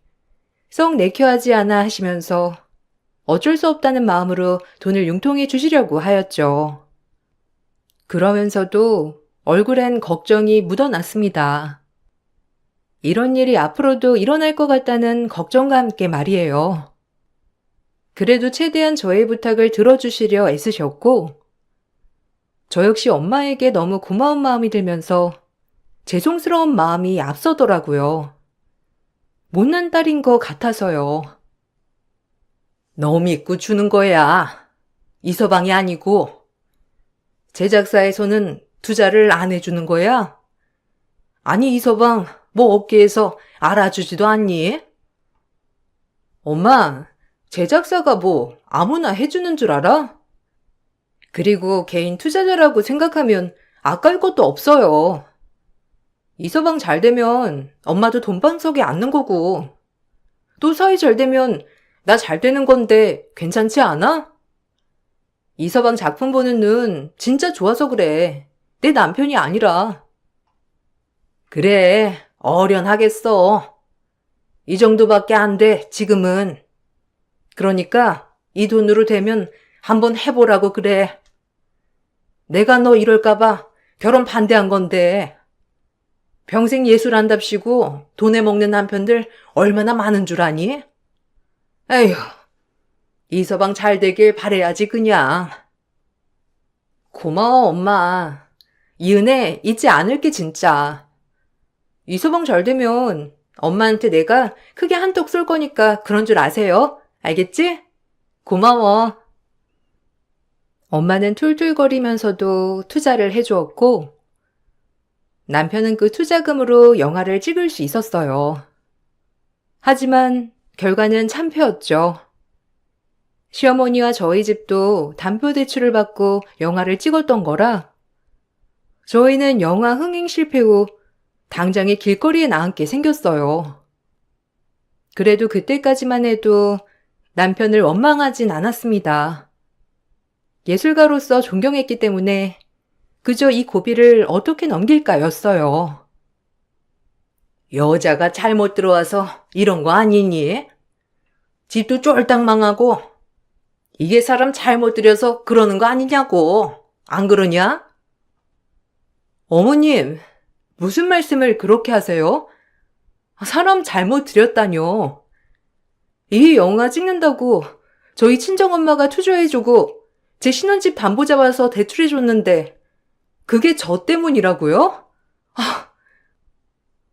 썩 내켜하지 않아 하시면서 어쩔 수 없다는 마음으로 돈을 융통해 주시려고 하였죠. 그러면서도 얼굴엔 걱정이 묻어났습니다. 이런 일이 앞으로도 일어날 것 같다는 걱정과 함께 말이에요. 그래도 최대한 저의 부탁을 들어주시려 애쓰셨고, 저 역시 엄마에게 너무 고마운 마음이 들면서 죄송스러운 마음이 앞서더라고요. 못난 딸인 것 같아서요. 너 믿고 주는 거야. 이서방이 아니고. 제작사에서는 투자를 안 해주는 거야? 아니, 이서방, 뭐 업계에서 알아주지도 않니? 엄마, 제작사가 뭐 아무나 해주는 줄 알아? 그리고 개인 투자자라고 생각하면 아까울 것도 없어요. 이서방 잘 되면 엄마도 돈방석에 앉는 거고, 또 사이 잘 되면 나 잘 되는 건데 괜찮지 않아? 이서방 작품 보는 눈 진짜 좋아서 그래. 내 남편이 아니라. 그래, 어련하겠어. 이 정도밖에 안 돼, 지금은. 그러니까 이 돈으로 되면 한번 해보라고 그래. 내가 너 이럴까봐 결혼 반대한 건데. 평생 예술한답시고 돈에 먹는 남편들 얼마나 많은 줄 아니? 에휴, 이서방 잘 되길 바래야지 그냥. 고마워, 엄마. 이 은혜 잊지 않을게, 진짜. 이서방 잘 되면 엄마한테 내가 크게 한턱 쏠 거니까 그런 줄 아세요? 알겠지? 고마워. 엄마는 툴툴거리면서도 투자를 해주었고, 남편은 그 투자금으로 영화를 찍을 수 있었어요. 하지만 결과는 참패였죠. 시어머니와 저희 집도 담보대출을 받고 영화를 찍었던 거라 저희는 영화 흥행 실패 후 당장에 길거리에 나앉게 생겼어요. 그래도 그때까지만 해도 남편을 원망하진 않았습니다. 예술가로서 존경했기 때문에 그저 이 고비를 어떻게 넘길까였어요. 여자가 잘못 들어와서 이런 거 아니니? 집도 쫄딱 망하고 이게 사람 잘못 들여서 그러는 거 아니냐고. 안 그러냐? 어머님, 무슨 말씀을 그렇게 하세요? 사람 잘못 들였다뇨. 이 영화 찍는다고 저희 친정엄마가 투자해주고 제 신혼집 담보 잡아서 대출해줬는데 그게 저 때문이라고요?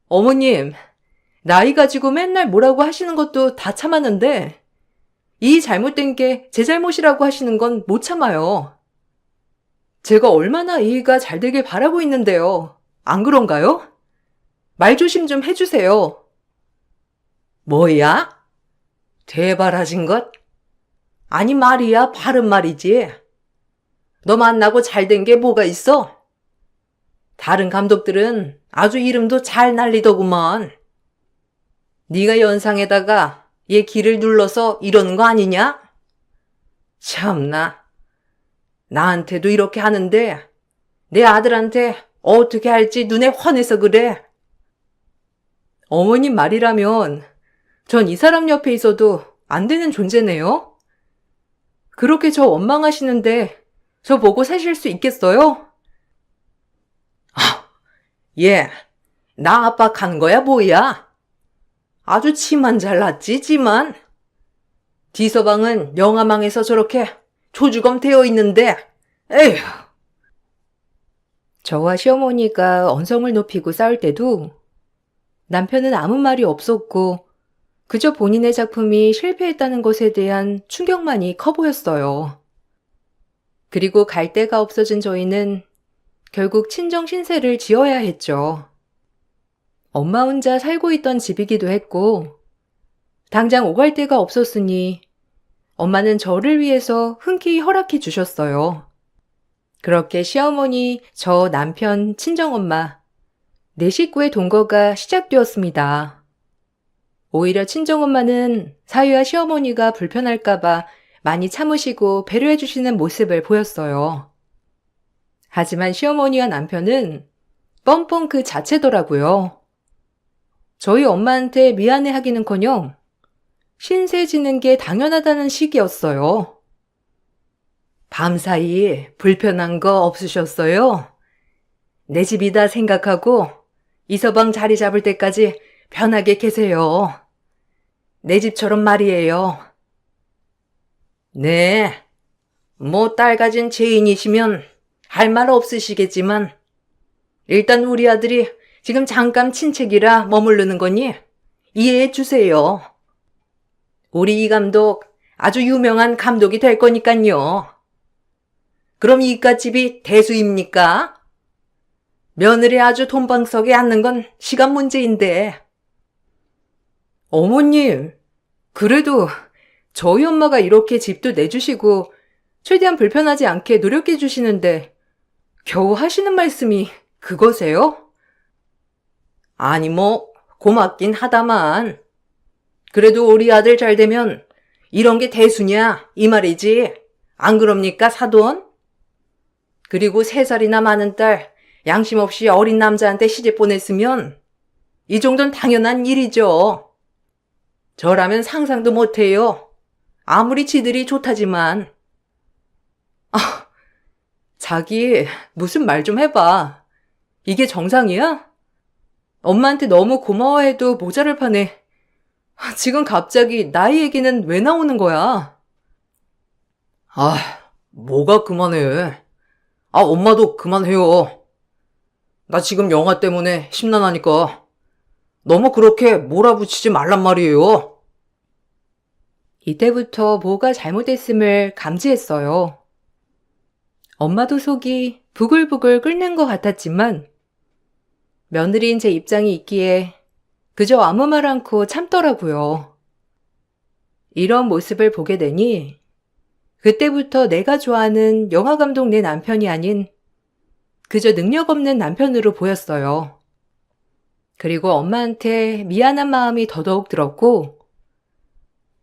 어머님, 나이 가지고 맨날 뭐라고 하시는 것도 다 참았는데 이 잘못된 게 제 잘못이라고 하시는 건 못 참아요. 제가 얼마나 이가 잘 되길 바라고 있는데요. 안 그런가요? 말 조심 좀 해주세요. 뭐야? 대바라진 것? 아니 말이야, 바른 말이지. 너 만나고 잘 된 게 뭐가 있어? 다른 감독들은 아주 이름도 잘 날리더구먼. 네가 연상에다가 얘 기를 눌러서 이러는 거 아니냐? 참나. 나한테도 이렇게 하는데 내 아들한테 어떻게 할지 눈에 훤해서 그래. 어머님 말이라면 전 이 사람 옆에 있어도 안 되는 존재네요? 그렇게 저 원망하시는데 저 보고 사실 수 있겠어요? 얘, 나 압박하는 거야 뭐야? 아주 치만 잘났지, 지만. 디서방은 영화망에서 저렇게 조주검 되어 있는데, 에휴. 저와 시어머니가 언성을 높이고 싸울 때도 남편은 아무 말이 없었고 그저 본인의 작품이 실패했다는 것에 대한 충격만이 커 보였어요. 그리고 갈 데가 없어진 저희는 결국 친정 신세를 지어야 했죠. 엄마 혼자 살고 있던 집이기도 했고 당장 오갈 데가 없었으니 엄마는 저를 위해서 흔쾌히 허락해 주셨어요. 그렇게 시어머니, 저 남편, 친정엄마, 네 식구의 동거가 시작되었습니다. 오히려 친정엄마는 사위와 시어머니가 불편할까봐 많이 참으시고 배려해 주시는 모습을 보였어요. 하지만 시어머니와 남편은 뻔뻔 그 자체더라고요. 저희 엄마한테 미안해하기는커녕 신세 지는 게 당연하다는 식이었어요. 밤사이 불편한 거 없으셨어요? 내 집이다 생각하고 이서방 자리 잡을 때까지 편하게 계세요. 내 집처럼 말이에요. 네, 뭐 딸 가진 죄인이시면 할 말 없으시겠지만 일단 우리 아들이 지금 잠깐 친책이라 머무르는 거니 이해해 주세요. 우리 이 감독 아주 유명한 감독이 될 거니깐요. 그럼 이깟집이 대수입니까? 며느리 아주 돈방석에 앉는 건 시간 문제인데. 어머님, 그래도 저희 엄마가 이렇게 집도 내주시고 최대한 불편하지 않게 노력해 주시는데 겨우 하시는 말씀이 그거세요? 아니 뭐 고맙긴 하다만 그래도 우리 아들 잘 되면 이런 게 대수냐 이 말이지. 안 그럽니까 사돈? 그리고 3살이나 많은 딸 양심 없이 어린 남자한테 시집 보냈으면 이 정도는 당연한 일이죠. 저라면 상상도 못해요. 아무리 지들이 좋다지만. 자기 무슨 말 좀 해봐. 이게 정상이야? 엄마한테 너무 고마워해도 모자를 파네. 지금 갑자기 나이 얘기는 왜 나오는 거야? 아, 뭐가 그만해. 엄마도 그만해요. 나 지금 영화 때문에 심란하니까 너무 그렇게 몰아붙이지 말란 말이에요. 이때부터 뭐가 잘못됐음을 감지했어요. 엄마도 속이 부글부글 끓는 것 같았지만 며느리인 제 입장이 있기에 그저 아무 말 않고 참더라고요. 이런 모습을 보게 되니 그때부터 내가 좋아하는 영화감독 내 남편이 아닌 그저 능력 없는 남편으로 보였어요. 그리고 엄마한테 미안한 마음이 더더욱 들었고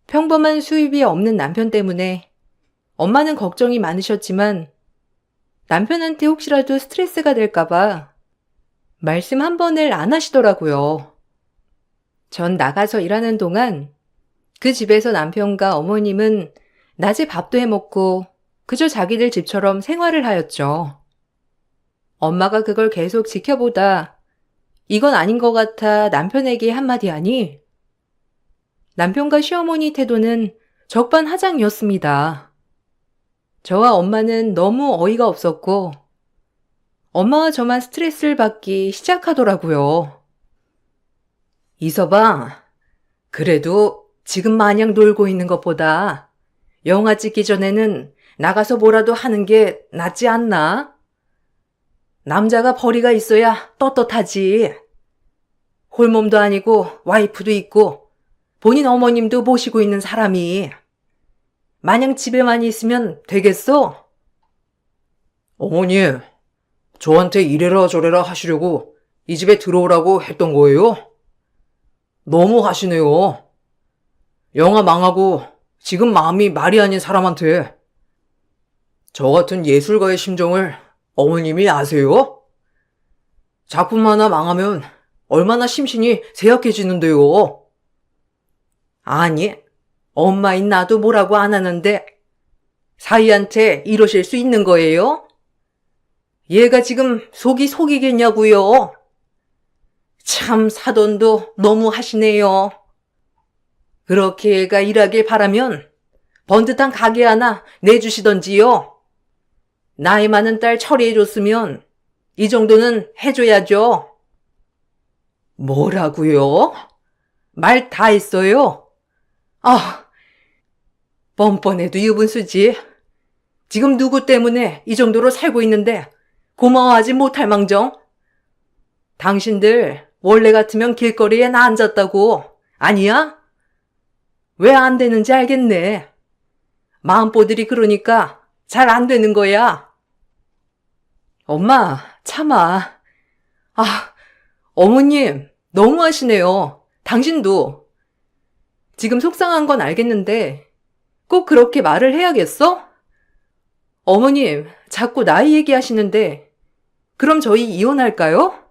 평범한 수입이 없는 남편 때문에 엄마는 걱정이 많으셨지만 남편한테 혹시라도 스트레스가 될까봐 말씀 한 번을 안 하시더라고요. 전 나가서 일하는 동안 그 집에서 남편과 어머님은 낮에 밥도 해먹고 그저 자기들 집처럼 생활을 하였죠. 엄마가 그걸 계속 지켜보다 이건 아닌 것 같아 남편에게 한마디 하니 남편과 시어머니 태도는 적반하장이었습니다. 저와 엄마는 너무 어이가 없었고 엄마와 저만 스트레스를 받기 시작하더라고요. 이서방, 그래도 지금 마냥 놀고 있는 것보다 영화 찍기 전에는 나가서 뭐라도 하는 게 낫지 않나? 남자가 벌이가 있어야 떳떳하지. 홀몸도 아니고 와이프도 있고 본인 어머님도 모시고 있는 사람이 마냥 집에만 있으면 되겠어? 어머니, 저한테 이래라 저래라 하시려고 이 집에 들어오라고 했던 거예요? 너무 하시네요. 영화 망하고 지금 마음이 말이 아닌 사람한테. 저 같은 예술가의 심정을 어머님이 아세요? 작품 하나 망하면 얼마나 심신이 쇠약해지는데요. 아니, 엄마인 나도 뭐라고 안 하는데 사위한테 이러실 수 있는 거예요? 얘가 지금 속이 속이겠냐고요? 참 사돈도 너무 하시네요. 그렇게 얘가 일하길 바라면 번듯한 가게 하나 내주시던지요. 나이 많은 딸 처리해줬으면 이 정도는 해줘야죠. 뭐라고요? 말 다 했어요? 뻔뻔해도 유분수지. 지금 누구 때문에 이 정도로 살고 있는데 고마워하지 못할 망정? 당신들 원래 같으면 길거리에 나 앉았다고. 아니야? 왜 안 되는지 알겠네. 마음보들이 그러니까 잘 안 되는 거야. 엄마, 참아. 어머님, 너무하시네요. 당신도. 지금 속상한 건 알겠는데 꼭 그렇게 말을 해야겠어? 어머님, 자꾸 나이 얘기하시는데 그럼 저희 이혼할까요?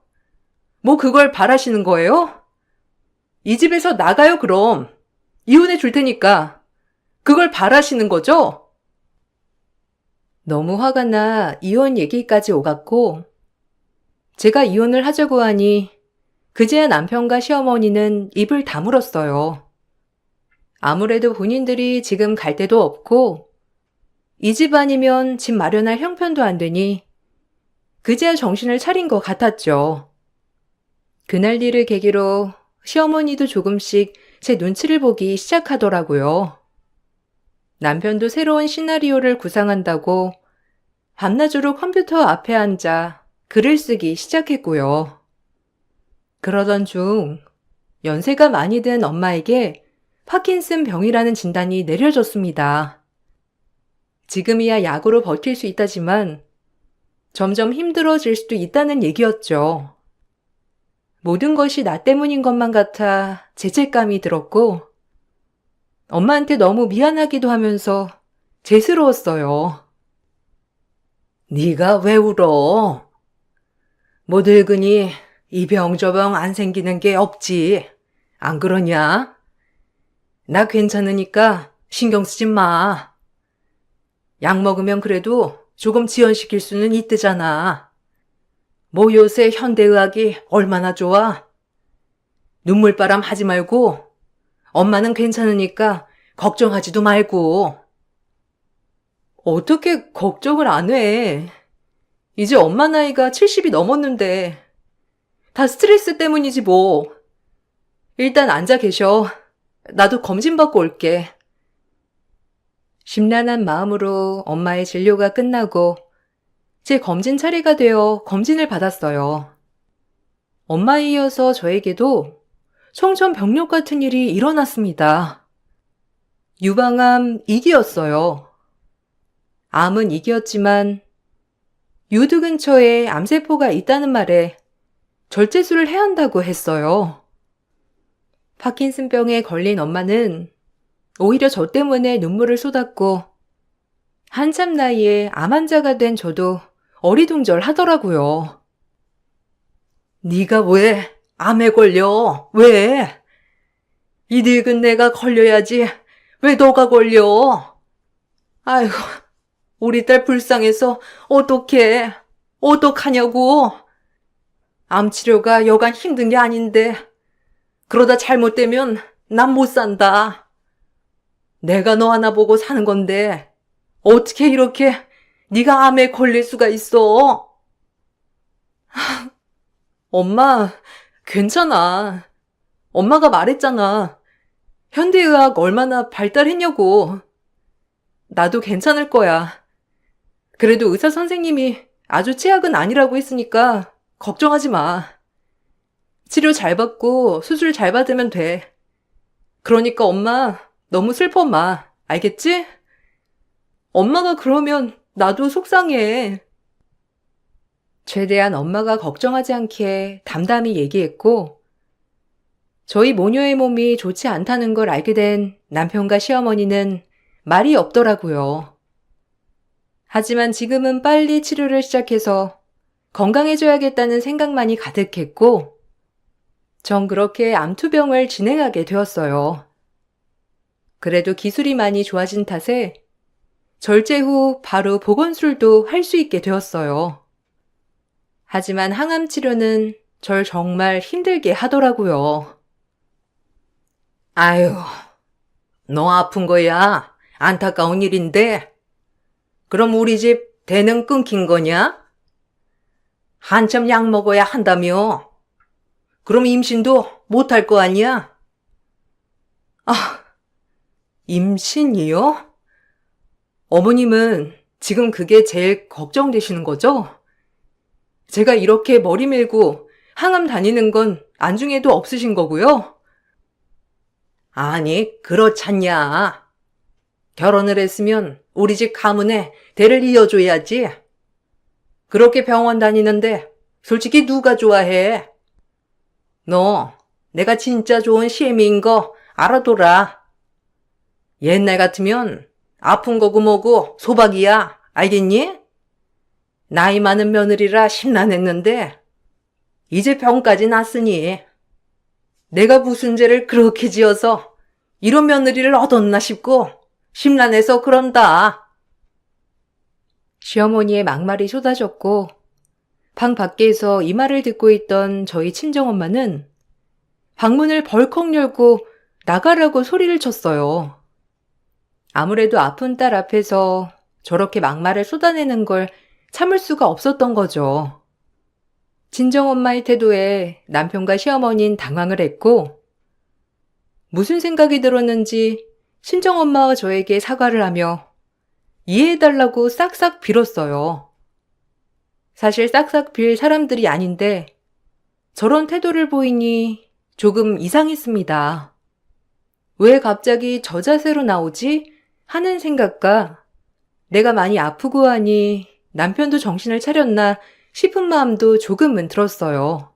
뭐 그걸 바라시는 거예요? 이 집에서 나가요 그럼. 이혼해 줄 테니까. 그걸 바라시는 거죠? 너무 화가 나 이혼 얘기까지 오갔고 제가 이혼을 하자고 하니 그제야 남편과 시어머니는 입을 다물었어요. 아무래도 본인들이 지금 갈 데도 없고 이 집 아니면 집 마련할 형편도 안 되니 그제야 정신을 차린 것 같았죠. 그날 일을 계기로 시어머니도 조금씩 제 눈치를 보기 시작하더라고요. 남편도 새로운 시나리오를 구상한다고 밤낮으로 컴퓨터 앞에 앉아 글을 쓰기 시작했고요. 그러던 중 연세가 많이 든 엄마에게 파킨슨 병이라는 진단이 내려졌습니다. 지금이야 약으로 버틸 수 있다지만 점점 힘들어질 수도 있다는 얘기였죠. 모든 것이 나 때문인 것만 같아 죄책감이 들었고 엄마한테 너무 미안하기도 하면서 죄스러웠어요. 네가 왜 울어? 못 늙으니 이 병 저 병 안 생기는 게 없지. 안 그러냐? 나 괜찮으니까 신경 쓰지 마. 약 먹으면 그래도 조금 지연시킬 수는 있대잖아. 뭐 요새 현대의학이 얼마나 좋아? 눈물바람 하지 말고 엄마는 괜찮으니까 걱정하지도 말고. 어떻게 걱정을 안 해. 이제 엄마 나이가 70이 넘었는데 다 스트레스 때문이지 뭐. 일단 앉아 계셔. 나도 검진 받고 올게. 심란한 마음으로 엄마의 진료가 끝나고 제 검진 차례가 되어 검진을 받았어요. 엄마에 이어서 저에게도 청천벽력 같은 일이 일어났습니다. 유방암 2기였어요. 암은 2기였지만 유두 근처에 암세포가 있다는 말에 절제술을 해야 한다고 했어요. 파킨슨병에 걸린 엄마는 오히려 저 때문에 눈물을 쏟았고 한참 나이에 암 환자가 된 저도 어리둥절하더라고요. 네가 왜 암에 걸려? 왜? 이 늙은 내가 걸려야지. 왜 너가 걸려? 아이고, 우리 딸 불쌍해서 어떡해. 어떡하냐고. 암 치료가 여간 힘든 게 아닌데 그러다 잘못되면 난 못 산다. 내가 너 하나 보고 사는 건데 어떻게 이렇게 네가 암에 걸릴 수가 있어? 엄마, 괜찮아. 엄마가 말했잖아. 현대의학 얼마나 발달했냐고. 나도 괜찮을 거야. 그래도 의사 선생님이 아주 최악은 아니라고 했으니까 걱정하지 마. 치료 잘 받고 수술 잘 받으면 돼. 그러니까 엄마, 너무 슬퍼 마. 알겠지? 엄마가 그러면 나도 속상해. 최대한 엄마가 걱정하지 않게 담담히 얘기했고, 저희 모녀의 몸이 좋지 않다는 걸 알게 된 남편과 시어머니는 말이 없더라고요. 하지만 지금은 빨리 치료를 시작해서 건강해져야겠다는 생각만이 가득했고, 전 그렇게 암투병을 진행하게 되었어요. 그래도 기술이 많이 좋아진 탓에 절제 후 바로 보건술도 할 수 있게 되었어요. 하지만 항암 치료는 절 정말 힘들게 하더라고요. 아유, 너 아픈 거야. 안타까운 일인데. 그럼 우리 집 대는 끊긴 거냐? 한참 약 먹어야 한다며. 그럼 임신도 못할 거 아니야? 임신이요? 어머님은 지금 그게 제일 걱정되시는 거죠? 제가 이렇게 머리 밀고 항암 다니는 건 안중에도 없으신 거고요? 아니, 그렇잖냐. 결혼을 했으면 우리 집 가문에 대를 이어줘야지. 그렇게 병원 다니는데 솔직히 누가 좋아해? 너 내가 진짜 좋은 시애미인 거 알아둬라. 옛날 같으면 아픈 거고 뭐고 소박이야. 알겠니? 나이 많은 며느리라 심란했는데 이제 병까지 났으니 내가 무슨 죄를 그렇게 지어서 이런 며느리를 얻었나 싶고 심란해서 그런다. 시어머니의 막말이 쏟아졌고 방 밖에서 이 말을 듣고 있던 저희 친정엄마는 방문을 벌컥 열고 나가라고 소리를 쳤어요. 아무래도 아픈 딸 앞에서 저렇게 막말을 쏟아내는 걸 참을 수가 없었던 거죠. 친정엄마의 태도에 남편과 시어머니는 당황을 했고 무슨 생각이 들었는지 친정엄마와 저에게 사과를 하며 이해해달라고 싹싹 빌었어요. 사실 싹싹 빌 사람들이 아닌데 저런 태도를 보이니 조금 이상했습니다. 왜 갑자기 저 자세로 나오지? 하는 생각과 내가 많이 아프고 하니 남편도 정신을 차렸나 싶은 마음도 조금은 들었어요.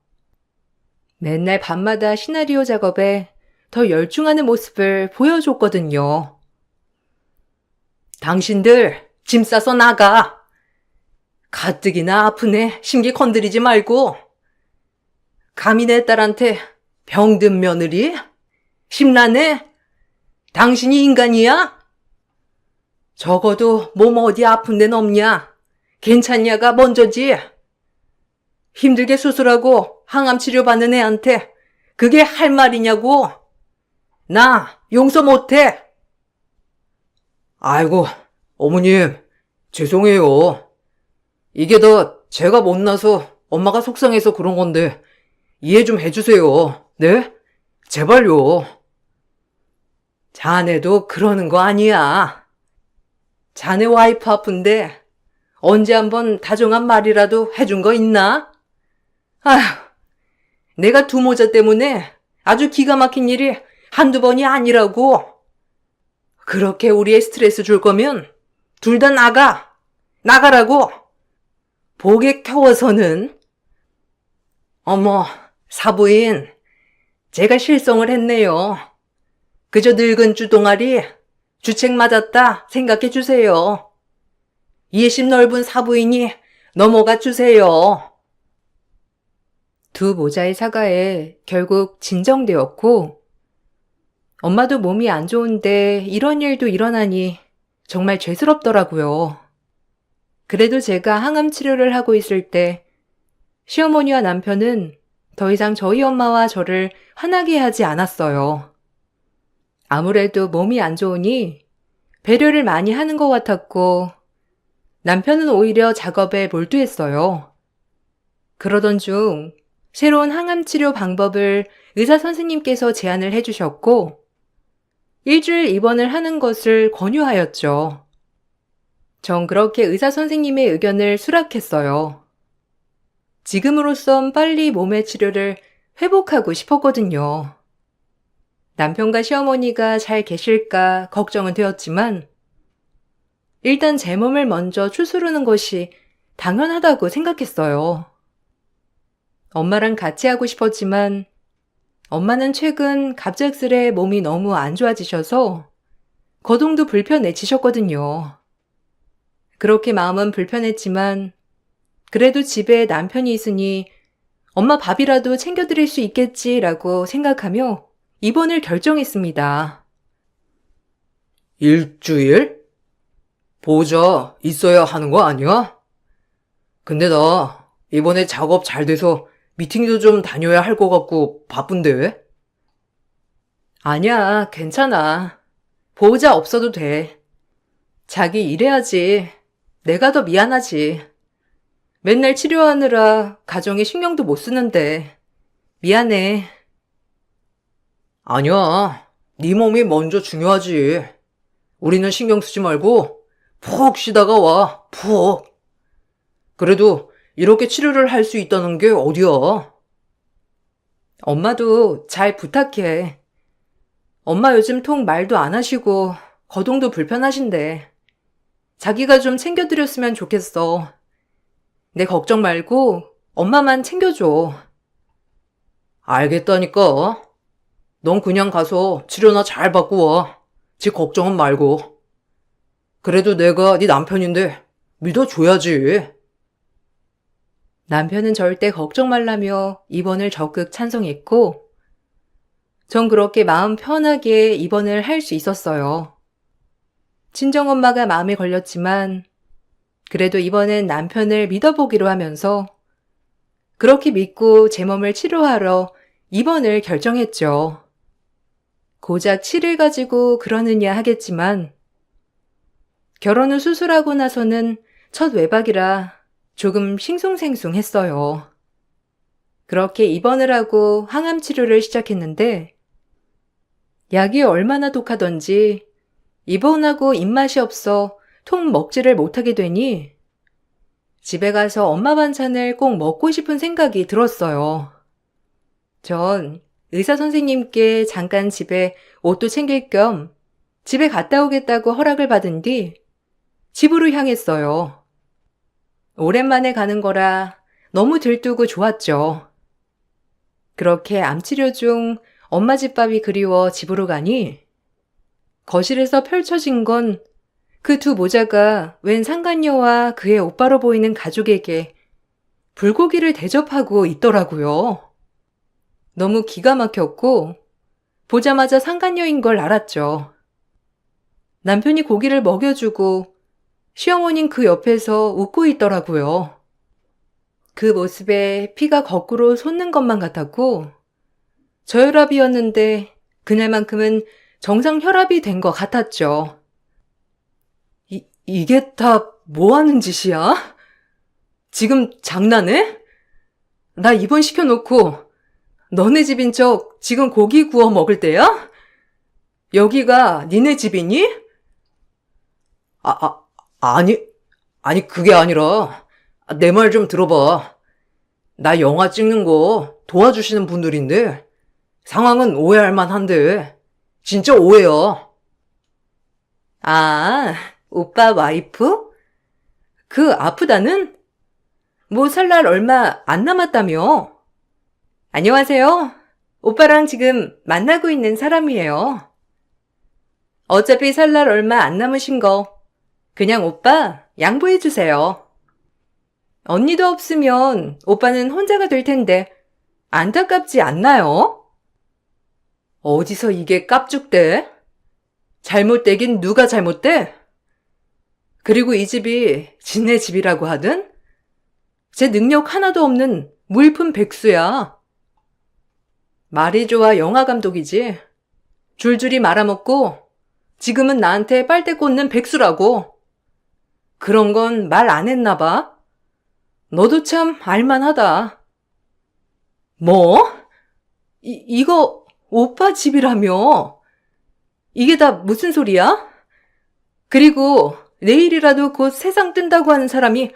맨날 밤마다 시나리오 작업에 더 열중하는 모습을 보여줬거든요. 당신들 짐 싸서 나가. 가뜩이나 아프네 심기 건드리지 말고. 감히 내 딸한테 병든 며느리? 심란해? 당신이 인간이야? 적어도 몸 어디 아픈 데는 없냐? 괜찮냐가 먼저지. 힘들게 수술하고 항암 치료 받는 애한테 그게 할 말이냐고. 나 용서 못해. 아이고, 어머님, 죄송해요. 이게 다 제가 못나서 엄마가 속상해서 그런 건데 이해 좀 해주세요. 네? 제발요. 자네도 그러는 거 아니야. 자네 와이프 아픈데 언제 한번 다정한 말이라도 해준 거 있나? 아휴, 내가 두 모자 때문에 아주 기가 막힌 일이 한두 번이 아니라고. 그렇게 우리의 스트레스 줄 거면 둘 다 나가. 나가라고. 보게 켜워서는. 어머, 사부인. 제가 실성을 했네요. 그저 늙은 주동아리 주책 맞았다 생각해 주세요. 이해심 넓은 사부인이 넘어가 주세요. 두 모자의 사과에 결국 진정되었고, 엄마도 몸이 안 좋은데 이런 일도 일어나니 정말 죄스럽더라고요. 그래도 제가 항암 치료를 하고 있을 때 시어머니와 남편은 더 이상 저희 엄마와 저를 화나게 하지 않았어요. 아무래도 몸이 안 좋으니 배려를 많이 하는 것 같았고, 남편은 오히려 작업에 몰두했어요. 그러던 중 새로운 항암 치료 방법을 의사 선생님께서 제안을 해주셨고, 일주일 입원을 하는 것을 권유하였죠. 전 그렇게 의사 선생님의 의견을 수락했어요. 지금으로선 빨리 몸의 치료를 회복하고 싶었거든요. 남편과 시어머니가 잘 계실까 걱정은 되었지만, 일단 제 몸을 먼저 추스르는 것이 당연하다고 생각했어요. 엄마랑 같이 하고 싶었지만, 엄마는 최근 갑작스레 몸이 너무 안 좋아지셔서 거동도 불편해지셨거든요. 그렇게 마음은 불편했지만, 그래도 집에 남편이 있으니 엄마 밥이라도 챙겨드릴 수 있겠지라고 생각하며 입원을 결정했습니다. 일주일? 보호자 있어야 하는 거 아니야? 근데 나 이번에 작업 잘 돼서 미팅도 좀 다녀야 할 것 같고 바쁜데? 아니야, 괜찮아. 보호자 없어도 돼. 자기 일해야지. 내가 더 미안하지. 맨날 치료하느라 가정에 신경도 못 쓰는데. 미안해. 아니야. 네 몸이 먼저 중요하지. 우리는 신경 쓰지 말고 푹 쉬다가 와. 푹. 그래도 이렇게 치료를 할 수 있다는 게 어디야? 엄마도 잘 부탁해. 엄마 요즘 통 말도 안 하시고 거동도 불편하신데 자기가 좀 챙겨드렸으면 좋겠어. 내 걱정 말고 엄마만 챙겨줘. 알겠다니까. 넌 그냥 가서 치료나 잘 받고 와. 지 걱정은 말고. 그래도 내가 네 남편인데 믿어줘야지. 남편은 절대 걱정 말라며 입원을 적극 찬성했고, 전 그렇게 마음 편하게 입원을 할 수 있었어요. 친정엄마가 마음에 걸렸지만, 그래도 이번엔 남편을 믿어보기로 하면서, 그렇게 믿고 제 몸을 치료하러 입원을 결정했죠. 고작 7일 가지고 그러느냐 하겠지만, 결혼 후 수술하고 나서는 첫 외박이라 조금 싱숭생숭했어요. 그렇게 입원을 하고 항암 치료를 시작했는데, 약이 얼마나 독하던지 입원하고 입맛이 없어 통 먹지를 못하게 되니 집에 가서 엄마 반찬을 꼭 먹고 싶은 생각이 들었어요. 전 의사 선생님께 잠깐 집에 옷도 챙길 겸 집에 갔다 오겠다고 허락을 받은 뒤 집으로 향했어요. 오랜만에 가는 거라 너무 들뜨고 좋았죠. 그렇게 암치료 중 엄마 집밥이 그리워 집으로 가니 거실에서 펼쳐진 건 그 두 모자가 웬 상간녀와 그의 오빠로 보이는 가족에게 불고기를 대접하고 있더라고요. 너무 기가 막혔고 보자마자 상간녀인 걸 알았죠. 남편이 고기를 먹여주고 시어머니는 그 옆에서 웃고 있더라고요. 그 모습에 피가 거꾸로 솟는 것만 같았고 저혈압이었는데 그날만큼은 정상 혈압이 된 것 같았죠. 이게 다 뭐 하는 짓이야? 지금 장난해? 나 입원시켜놓고 너네 집인 척 지금 고기 구워 먹을 때야? 여기가 니네 집이니? 아니, 그게 아니라, 내 말 좀 들어봐. 나 영화 찍는 거 도와주시는 분들인데, 상황은 오해할 만한데, 진짜 오해야. 아, 오빠 와이프? 그 아프다는? 뭐 살 날 얼마 안 남았다며? 안녕하세요. 오빠랑 지금 만나고 있는 사람이에요. 어차피 살 날 얼마 안 남으신 거 그냥 오빠 양보해주세요. 언니도 없으면 오빠는 혼자가 될 텐데 안타깝지 않나요? 어디서 이게 깝죽대? 잘못되긴 누가 잘못돼? 그리고 이 집이 지네 집이라고 하든? 제 능력 하나도 없는 물품 백수야. 말이 좋아 영화 감독이지. 줄줄이 말아먹고 지금은 나한테 빨대 꽂는 백수라고. 그런 건 말 안 했나 봐. 너도 참 알만하다. 뭐? 이거 오빠 집이라며? 이게 다 무슨 소리야? 그리고 내일이라도 곧 세상 뜬다고 하는 사람이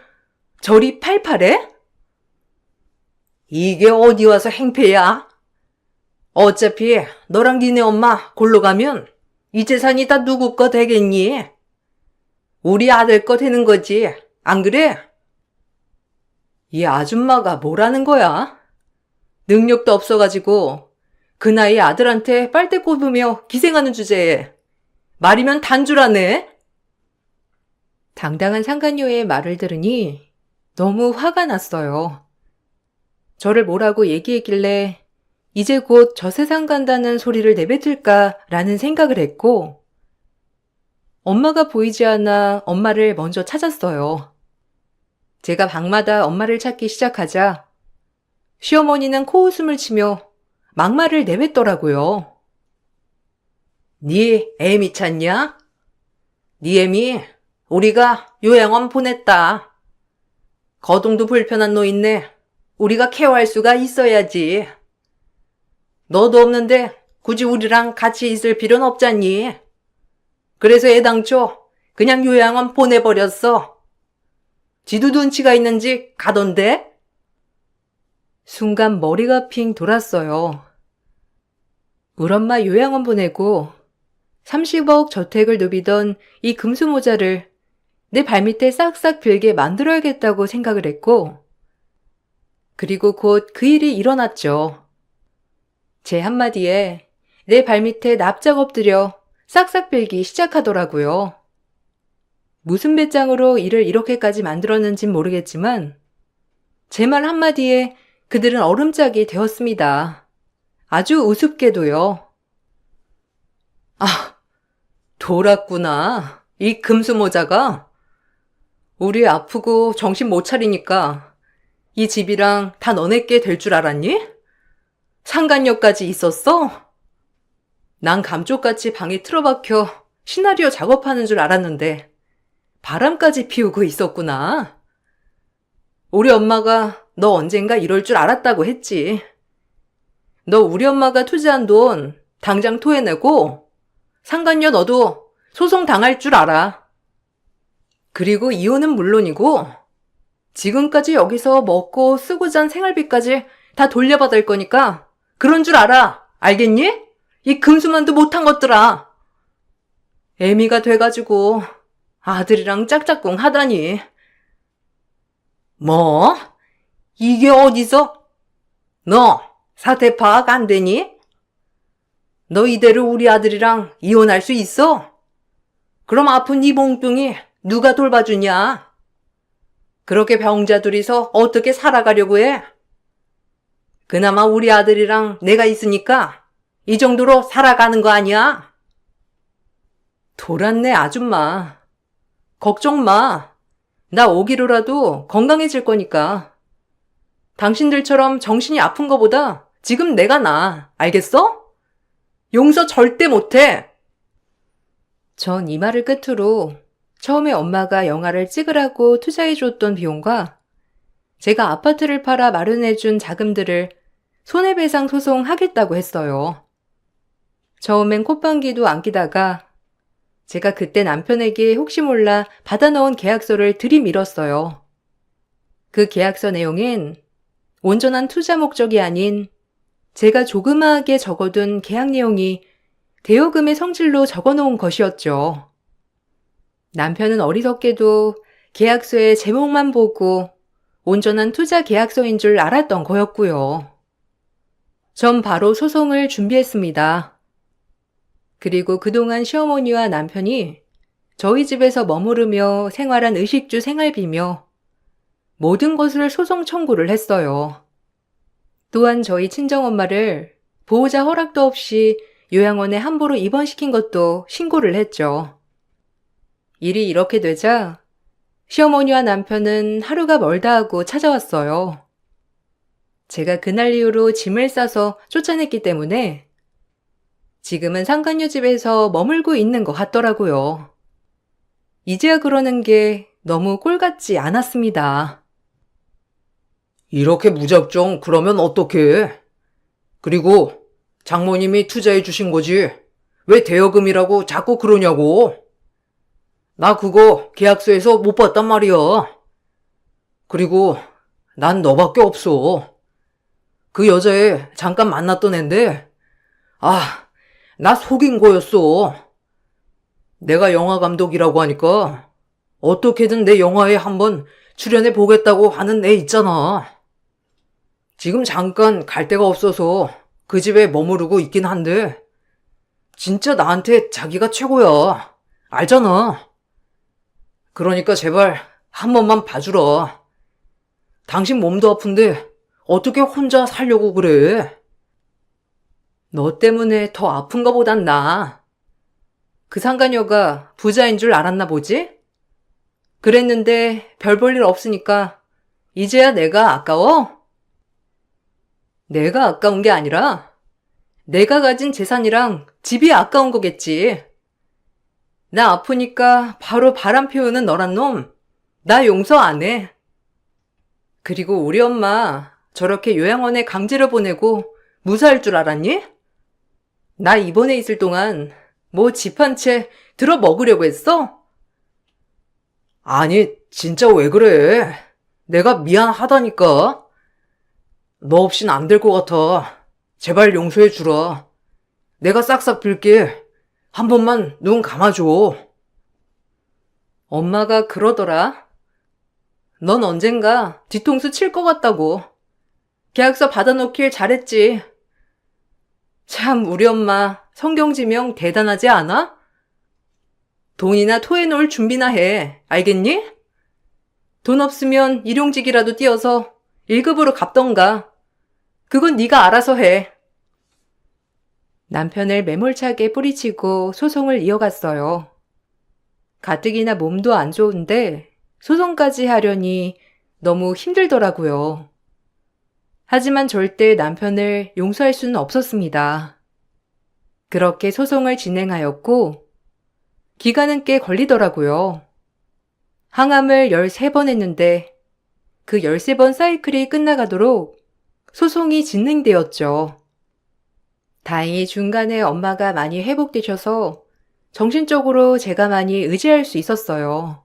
저리 팔팔해? 이게 어디 와서 행패야? 어차피 너랑 니네 엄마 골로 가면 이 재산이 다 누구 거 되겠니? 우리 아들 거 되는 거지, 안 그래? 이 아줌마가 뭐라는 거야? 능력도 없어가지고 그 나이에 아들한테 빨대 꼽으며 기생하는 주제에 말이면 단주라네? 당당한 상간녀의 말을 들으니 너무 화가 났어요. 저를 뭐라고 얘기했길래 이제 곧 저 세상 간다는 소리를 내뱉을까라는 생각을 했고 엄마가 보이지 않아 엄마를 먼저 찾았어요. 제가 방마다 엄마를 찾기 시작하자 시어머니는 코웃음을 치며 막말을 내뱉더라고요. 네 애미 찾냐? 네 애미 우리가 요양원 보냈다. 거동도 불편한 노인네 우리가 케어할 수가 있어야지. 너도 없는데 굳이 우리랑 같이 있을 필요는 없잖니. 그래서 애당초 그냥 요양원 보내버렸어. 지도 눈치가 있는지 가던데? 순간 머리가 핑 돌았어요. 우리 엄마 요양원 보내고 30억 저택을 누비던 이 금수모자를 내 발밑에 싹싹 빌게 만들어야겠다고 생각을 했고 그리고 곧 그 일이 일어났죠. 제 한마디에 내 발밑에 납작 엎드려 싹싹 빌기 시작하더라고요. 무슨 배짱으로 일을 이렇게까지 만들었는진 모르겠지만 제 말 한마디에 그들은 얼음짝이 되었습니다. 아주 우습게도요. 아, 돌았구나. 이 금수모자가. 우리 아프고 정신 못 차리니까 이 집이랑 다 너네께 될 줄 알았니? 상간녀까지 있었어? 난 감쪽같이 방에 틀어박혀 시나리오 작업하는 줄 알았는데 바람까지 피우고 있었구나. 우리 엄마가 너 언젠가 이럴 줄 알았다고 했지. 너 우리 엄마가 투자한 돈 당장 토해내고 상간녀 너도 소송 당할 줄 알아. 그리고 이혼은 물론이고 지금까지 여기서 먹고 쓰고 잔 생활비까지 다 돌려받을 거니까 그런 줄 알아. 알겠니? 이 금수만도 못한 것들아. 애미가 돼가지고 아들이랑 짝짝꿍 하다니. 뭐? 이게 어디서? 너 사태 파악 안 되니? 너 이대로 우리 아들이랑 이혼할 수 있어? 그럼 아픈 이 몽둥이 누가 돌봐주냐? 그렇게 병자 둘이서 어떻게 살아가려고 해? 그나마 우리 아들이랑 내가 있으니까 이 정도로 살아가는 거 아니야? 돌았네, 아줌마. 걱정 마. 나 오기로라도 건강해질 거니까. 당신들처럼 정신이 아픈 거보다 지금 내가 나아. 알겠어? 용서 절대 못해. 전 이 말을 끝으로 처음에 엄마가 영화를 찍으라고 투자해줬던 비용과 제가 아파트를 팔아 마련해준 자금들을 손해배상 소송하겠다고 했어요. 처음엔 콧방귀도 안 끼다가 제가 그때 남편에게 혹시 몰라 받아넣은 계약서를 들이밀었어요. 그 계약서 내용엔 온전한 투자 목적이 아닌 제가 조그마하게 적어둔 계약 내용이 대여금의 성질로 적어놓은 것이었죠. 남편은 어리석게도 계약서의 제목만 보고 온전한 투자 계약서인 줄 알았던 거였고요. 전 바로 소송을 준비했습니다. 그리고 그동안 시어머니와 남편이 저희 집에서 머무르며 생활한 의식주 생활비며 모든 것을 소송 청구를 했어요. 또한 저희 친정엄마를 보호자 허락도 없이 요양원에 함부로 입원시킨 것도 신고를 했죠. 일이 이렇게 되자 시어머니와 남편은 하루가 멀다 하고 찾아왔어요. 제가 그날 이후로 짐을 싸서 쫓아냈기 때문에 지금은 상간녀 집에서 머물고 있는 것 같더라고요. 이제야 그러는 게 너무 꼴 같지 않았습니다. 이렇게 무작정 그러면 어떡해? 그리고 장모님이 투자해 주신 거지. 왜 대여금이라고 자꾸 그러냐고. 나 그거 계약서에서 못 봤단 말이야. 그리고 난 너밖에 없어. 그 여자애 잠깐 만났던 앤데 나 속인 거였어. 내가 영화 감독이라고 하니까 어떻게든 내 영화에 한번 출연해 보겠다고 하는 애 있잖아. 지금 잠깐 갈 데가 없어서 그 집에 머무르고 있긴 한데 진짜 나한테 자기가 최고야. 알잖아. 그러니까 제발 한 번만 봐주라. 당신 몸도 아픈데 어떻게 혼자 살려고 그래? 너 때문에 더 아픈가 보단 나아. 그 상간녀가 부자인 줄 알았나 보지? 그랬는데 별 볼 일 없으니까 이제야 내가 아까워? 내가 아까운 게 아니라 내가 가진 재산이랑 집이 아까운 거겠지. 나 아프니까 바로 바람 피우는 너란 놈, 나 용서 안 해. 그리고 우리 엄마 저렇게 요양원에 강제로 보내고 무사할 줄 알았니? 나 입원해 있을 동안 뭐 집 한 채 들어 먹으려고 했어? 아니, 진짜 왜 그래? 내가 미안하다니까. 너 없인 안 될 것 같아. 제발 용서해 주라. 내가 싹싹 빌게. 한 번만 눈 감아줘. 엄마가 그러더라. 넌 언젠가 뒤통수 칠 것 같다고. 계약서 받아놓길 잘했지. 참 우리 엄마 성경지명 대단하지 않아? 돈이나 토해놓을 준비나 해. 알겠니? 돈 없으면 일용직이라도 띄어서 1급으로 갚던가. 그건 네가 알아서 해. 남편을 매몰차게 뿌리치고 소송을 이어갔어요. 가뜩이나 몸도 안 좋은데 소송까지 하려니 너무 힘들더라고요. 하지만 절대 남편을 용서할 수는 없었습니다. 그렇게 소송을 진행하였고 기간은 꽤 걸리더라고요. 항암을 13번 했는데 그 13번 사이클이 끝나가도록 소송이 진행되었죠. 다행히 중간에 엄마가 많이 회복되셔서 정신적으로 제가 많이 의지할 수 있었어요.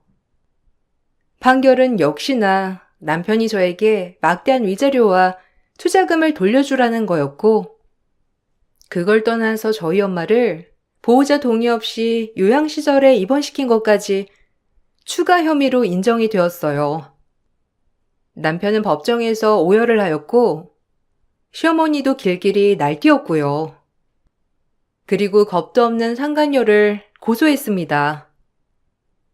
판결은 역시나 남편이 저에게 막대한 위자료와 투자금을 돌려주라는 거였고, 그걸 떠나서 저희 엄마를 보호자 동의 없이 요양시설에 입원시킨 것까지 추가 혐의로 인정이 되었어요. 남편은 법정에서 오열을 하였고 시어머니도 길길이 날뛰었고요. 그리고 겁도 없는 상간녀를 고소했습니다.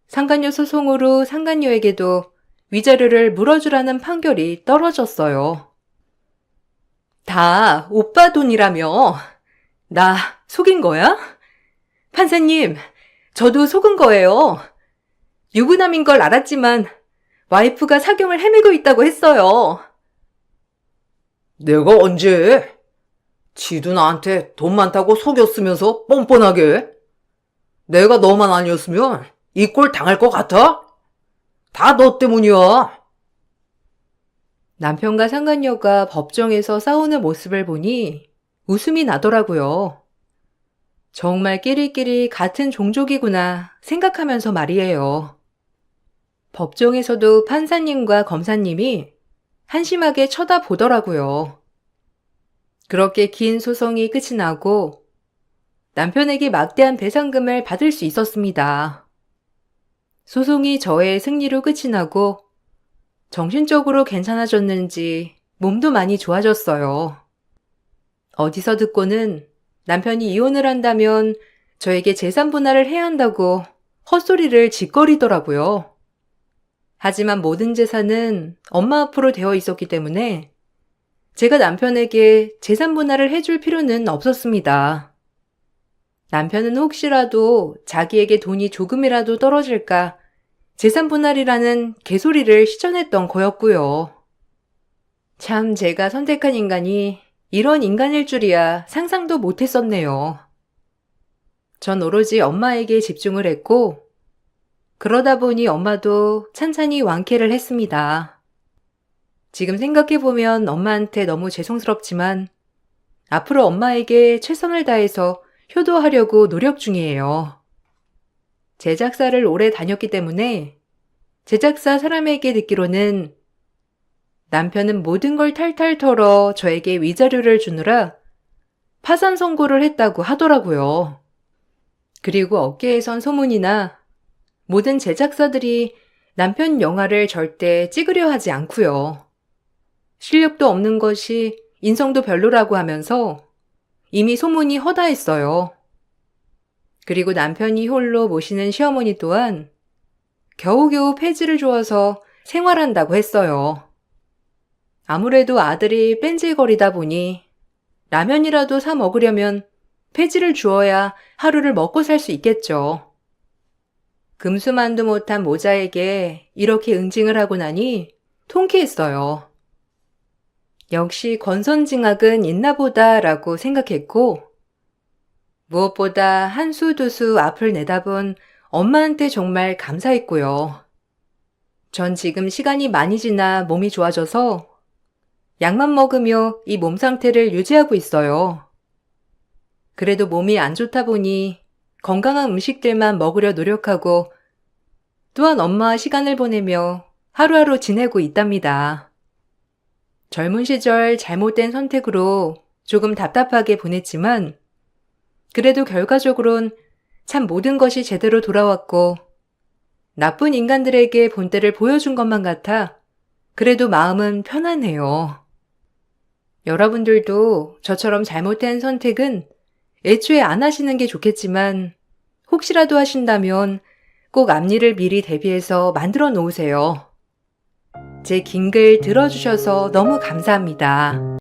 상간녀 소송으로 상간녀에게도 위자료를 물어주라는 판결이 떨어졌어요. 다 오빠 돈이라며? 나 속인 거야? 판사님, 저도 속은 거예요. 유부남인 걸 알았지만 와이프가 사경을 헤매고 있다고 했어요. 내가 언제? 지도 나한테 돈 많다고 속였으면서 뻔뻔하게. 내가 너만 아니었으면 이 꼴 당할 것 같아? 다 너 때문이야. 남편과 상간녀가 법정에서 싸우는 모습을 보니 웃음이 나더라고요. 정말 끼리끼리 같은 종족이구나 생각하면서 말이에요. 법정에서도 판사님과 검사님이 한심하게 쳐다보더라고요. 그렇게 긴 소송이 끝이 나고 남편에게 막대한 배상금을 받을 수 있었습니다. 소송이 저의 승리로 끝이 나고 정신적으로 괜찮아졌는지 몸도 많이 좋아졌어요. 어디서 듣고는 남편이 이혼을 한다면 저에게 재산 분할을 해야 한다고 헛소리를 짓거리더라고요. 하지만 모든 재산은 엄마 앞으로 되어 있었기 때문에 제가 남편에게 재산 분할을 해줄 필요는 없었습니다. 남편은 혹시라도 자기에게 돈이 조금이라도 떨어질까 재산 분할이라는 개소리를 시전했던 거였고요. 참 제가 선택한 인간이 이런 인간일 줄이야 상상도 못했었네요. 전 오로지 엄마에게 집중을 했고 그러다 보니 엄마도 찬찬히 완쾌를 했습니다. 지금 생각해보면 엄마한테 너무 죄송스럽지만 앞으로 엄마에게 최선을 다해서 효도하려고 노력 중이에요. 제작사를 오래 다녔기 때문에 제작사 사람에게 듣기로는 남편은 모든 걸 탈탈 털어 저에게 위자료를 주느라 파산 선고를 했다고 하더라고요. 그리고 업계에선 소문이나 모든 제작사들이 남편 영화를 절대 찍으려 하지 않고요. 실력도 없는 것이 인성도 별로라고 하면서 이미 소문이 허다했어요. 그리고 남편이 홀로 모시는 시어머니 또한 겨우겨우 폐지를 주어서 생활한다고 했어요. 아무래도 아들이 뺀질거리다 보니 라면이라도 사 먹으려면 폐지를 주어야 하루를 먹고 살 수 있겠죠. 금수만도 못한 모자에게 이렇게 응징을 하고 나니 통쾌했어요. 역시 권선징악은 있나 보다라고 생각했고 무엇보다 한 수 두 수 앞을 내다본 엄마한테 정말 감사했고요. 전 지금 시간이 많이 지나 몸이 좋아져서 약만 먹으며 이 몸 상태를 유지하고 있어요. 그래도 몸이 안 좋다 보니 건강한 음식들만 먹으려 노력하고 또한 엄마와 시간을 보내며 하루하루 지내고 있답니다. 젊은 시절 잘못된 선택으로 조금 답답하게 보냈지만 그래도 결과적으론 참 모든 것이 제대로 돌아왔고 나쁜 인간들에게 본때를 보여준 것만 같아 그래도 마음은 편안해요. 여러분들도 저처럼 잘못된 선택은 애초에 안 하시는 게 좋겠지만 혹시라도 하신다면 꼭 앞일을 미리 대비해서 만들어 놓으세요. 제 긴 글 들어주셔서 너무 감사합니다.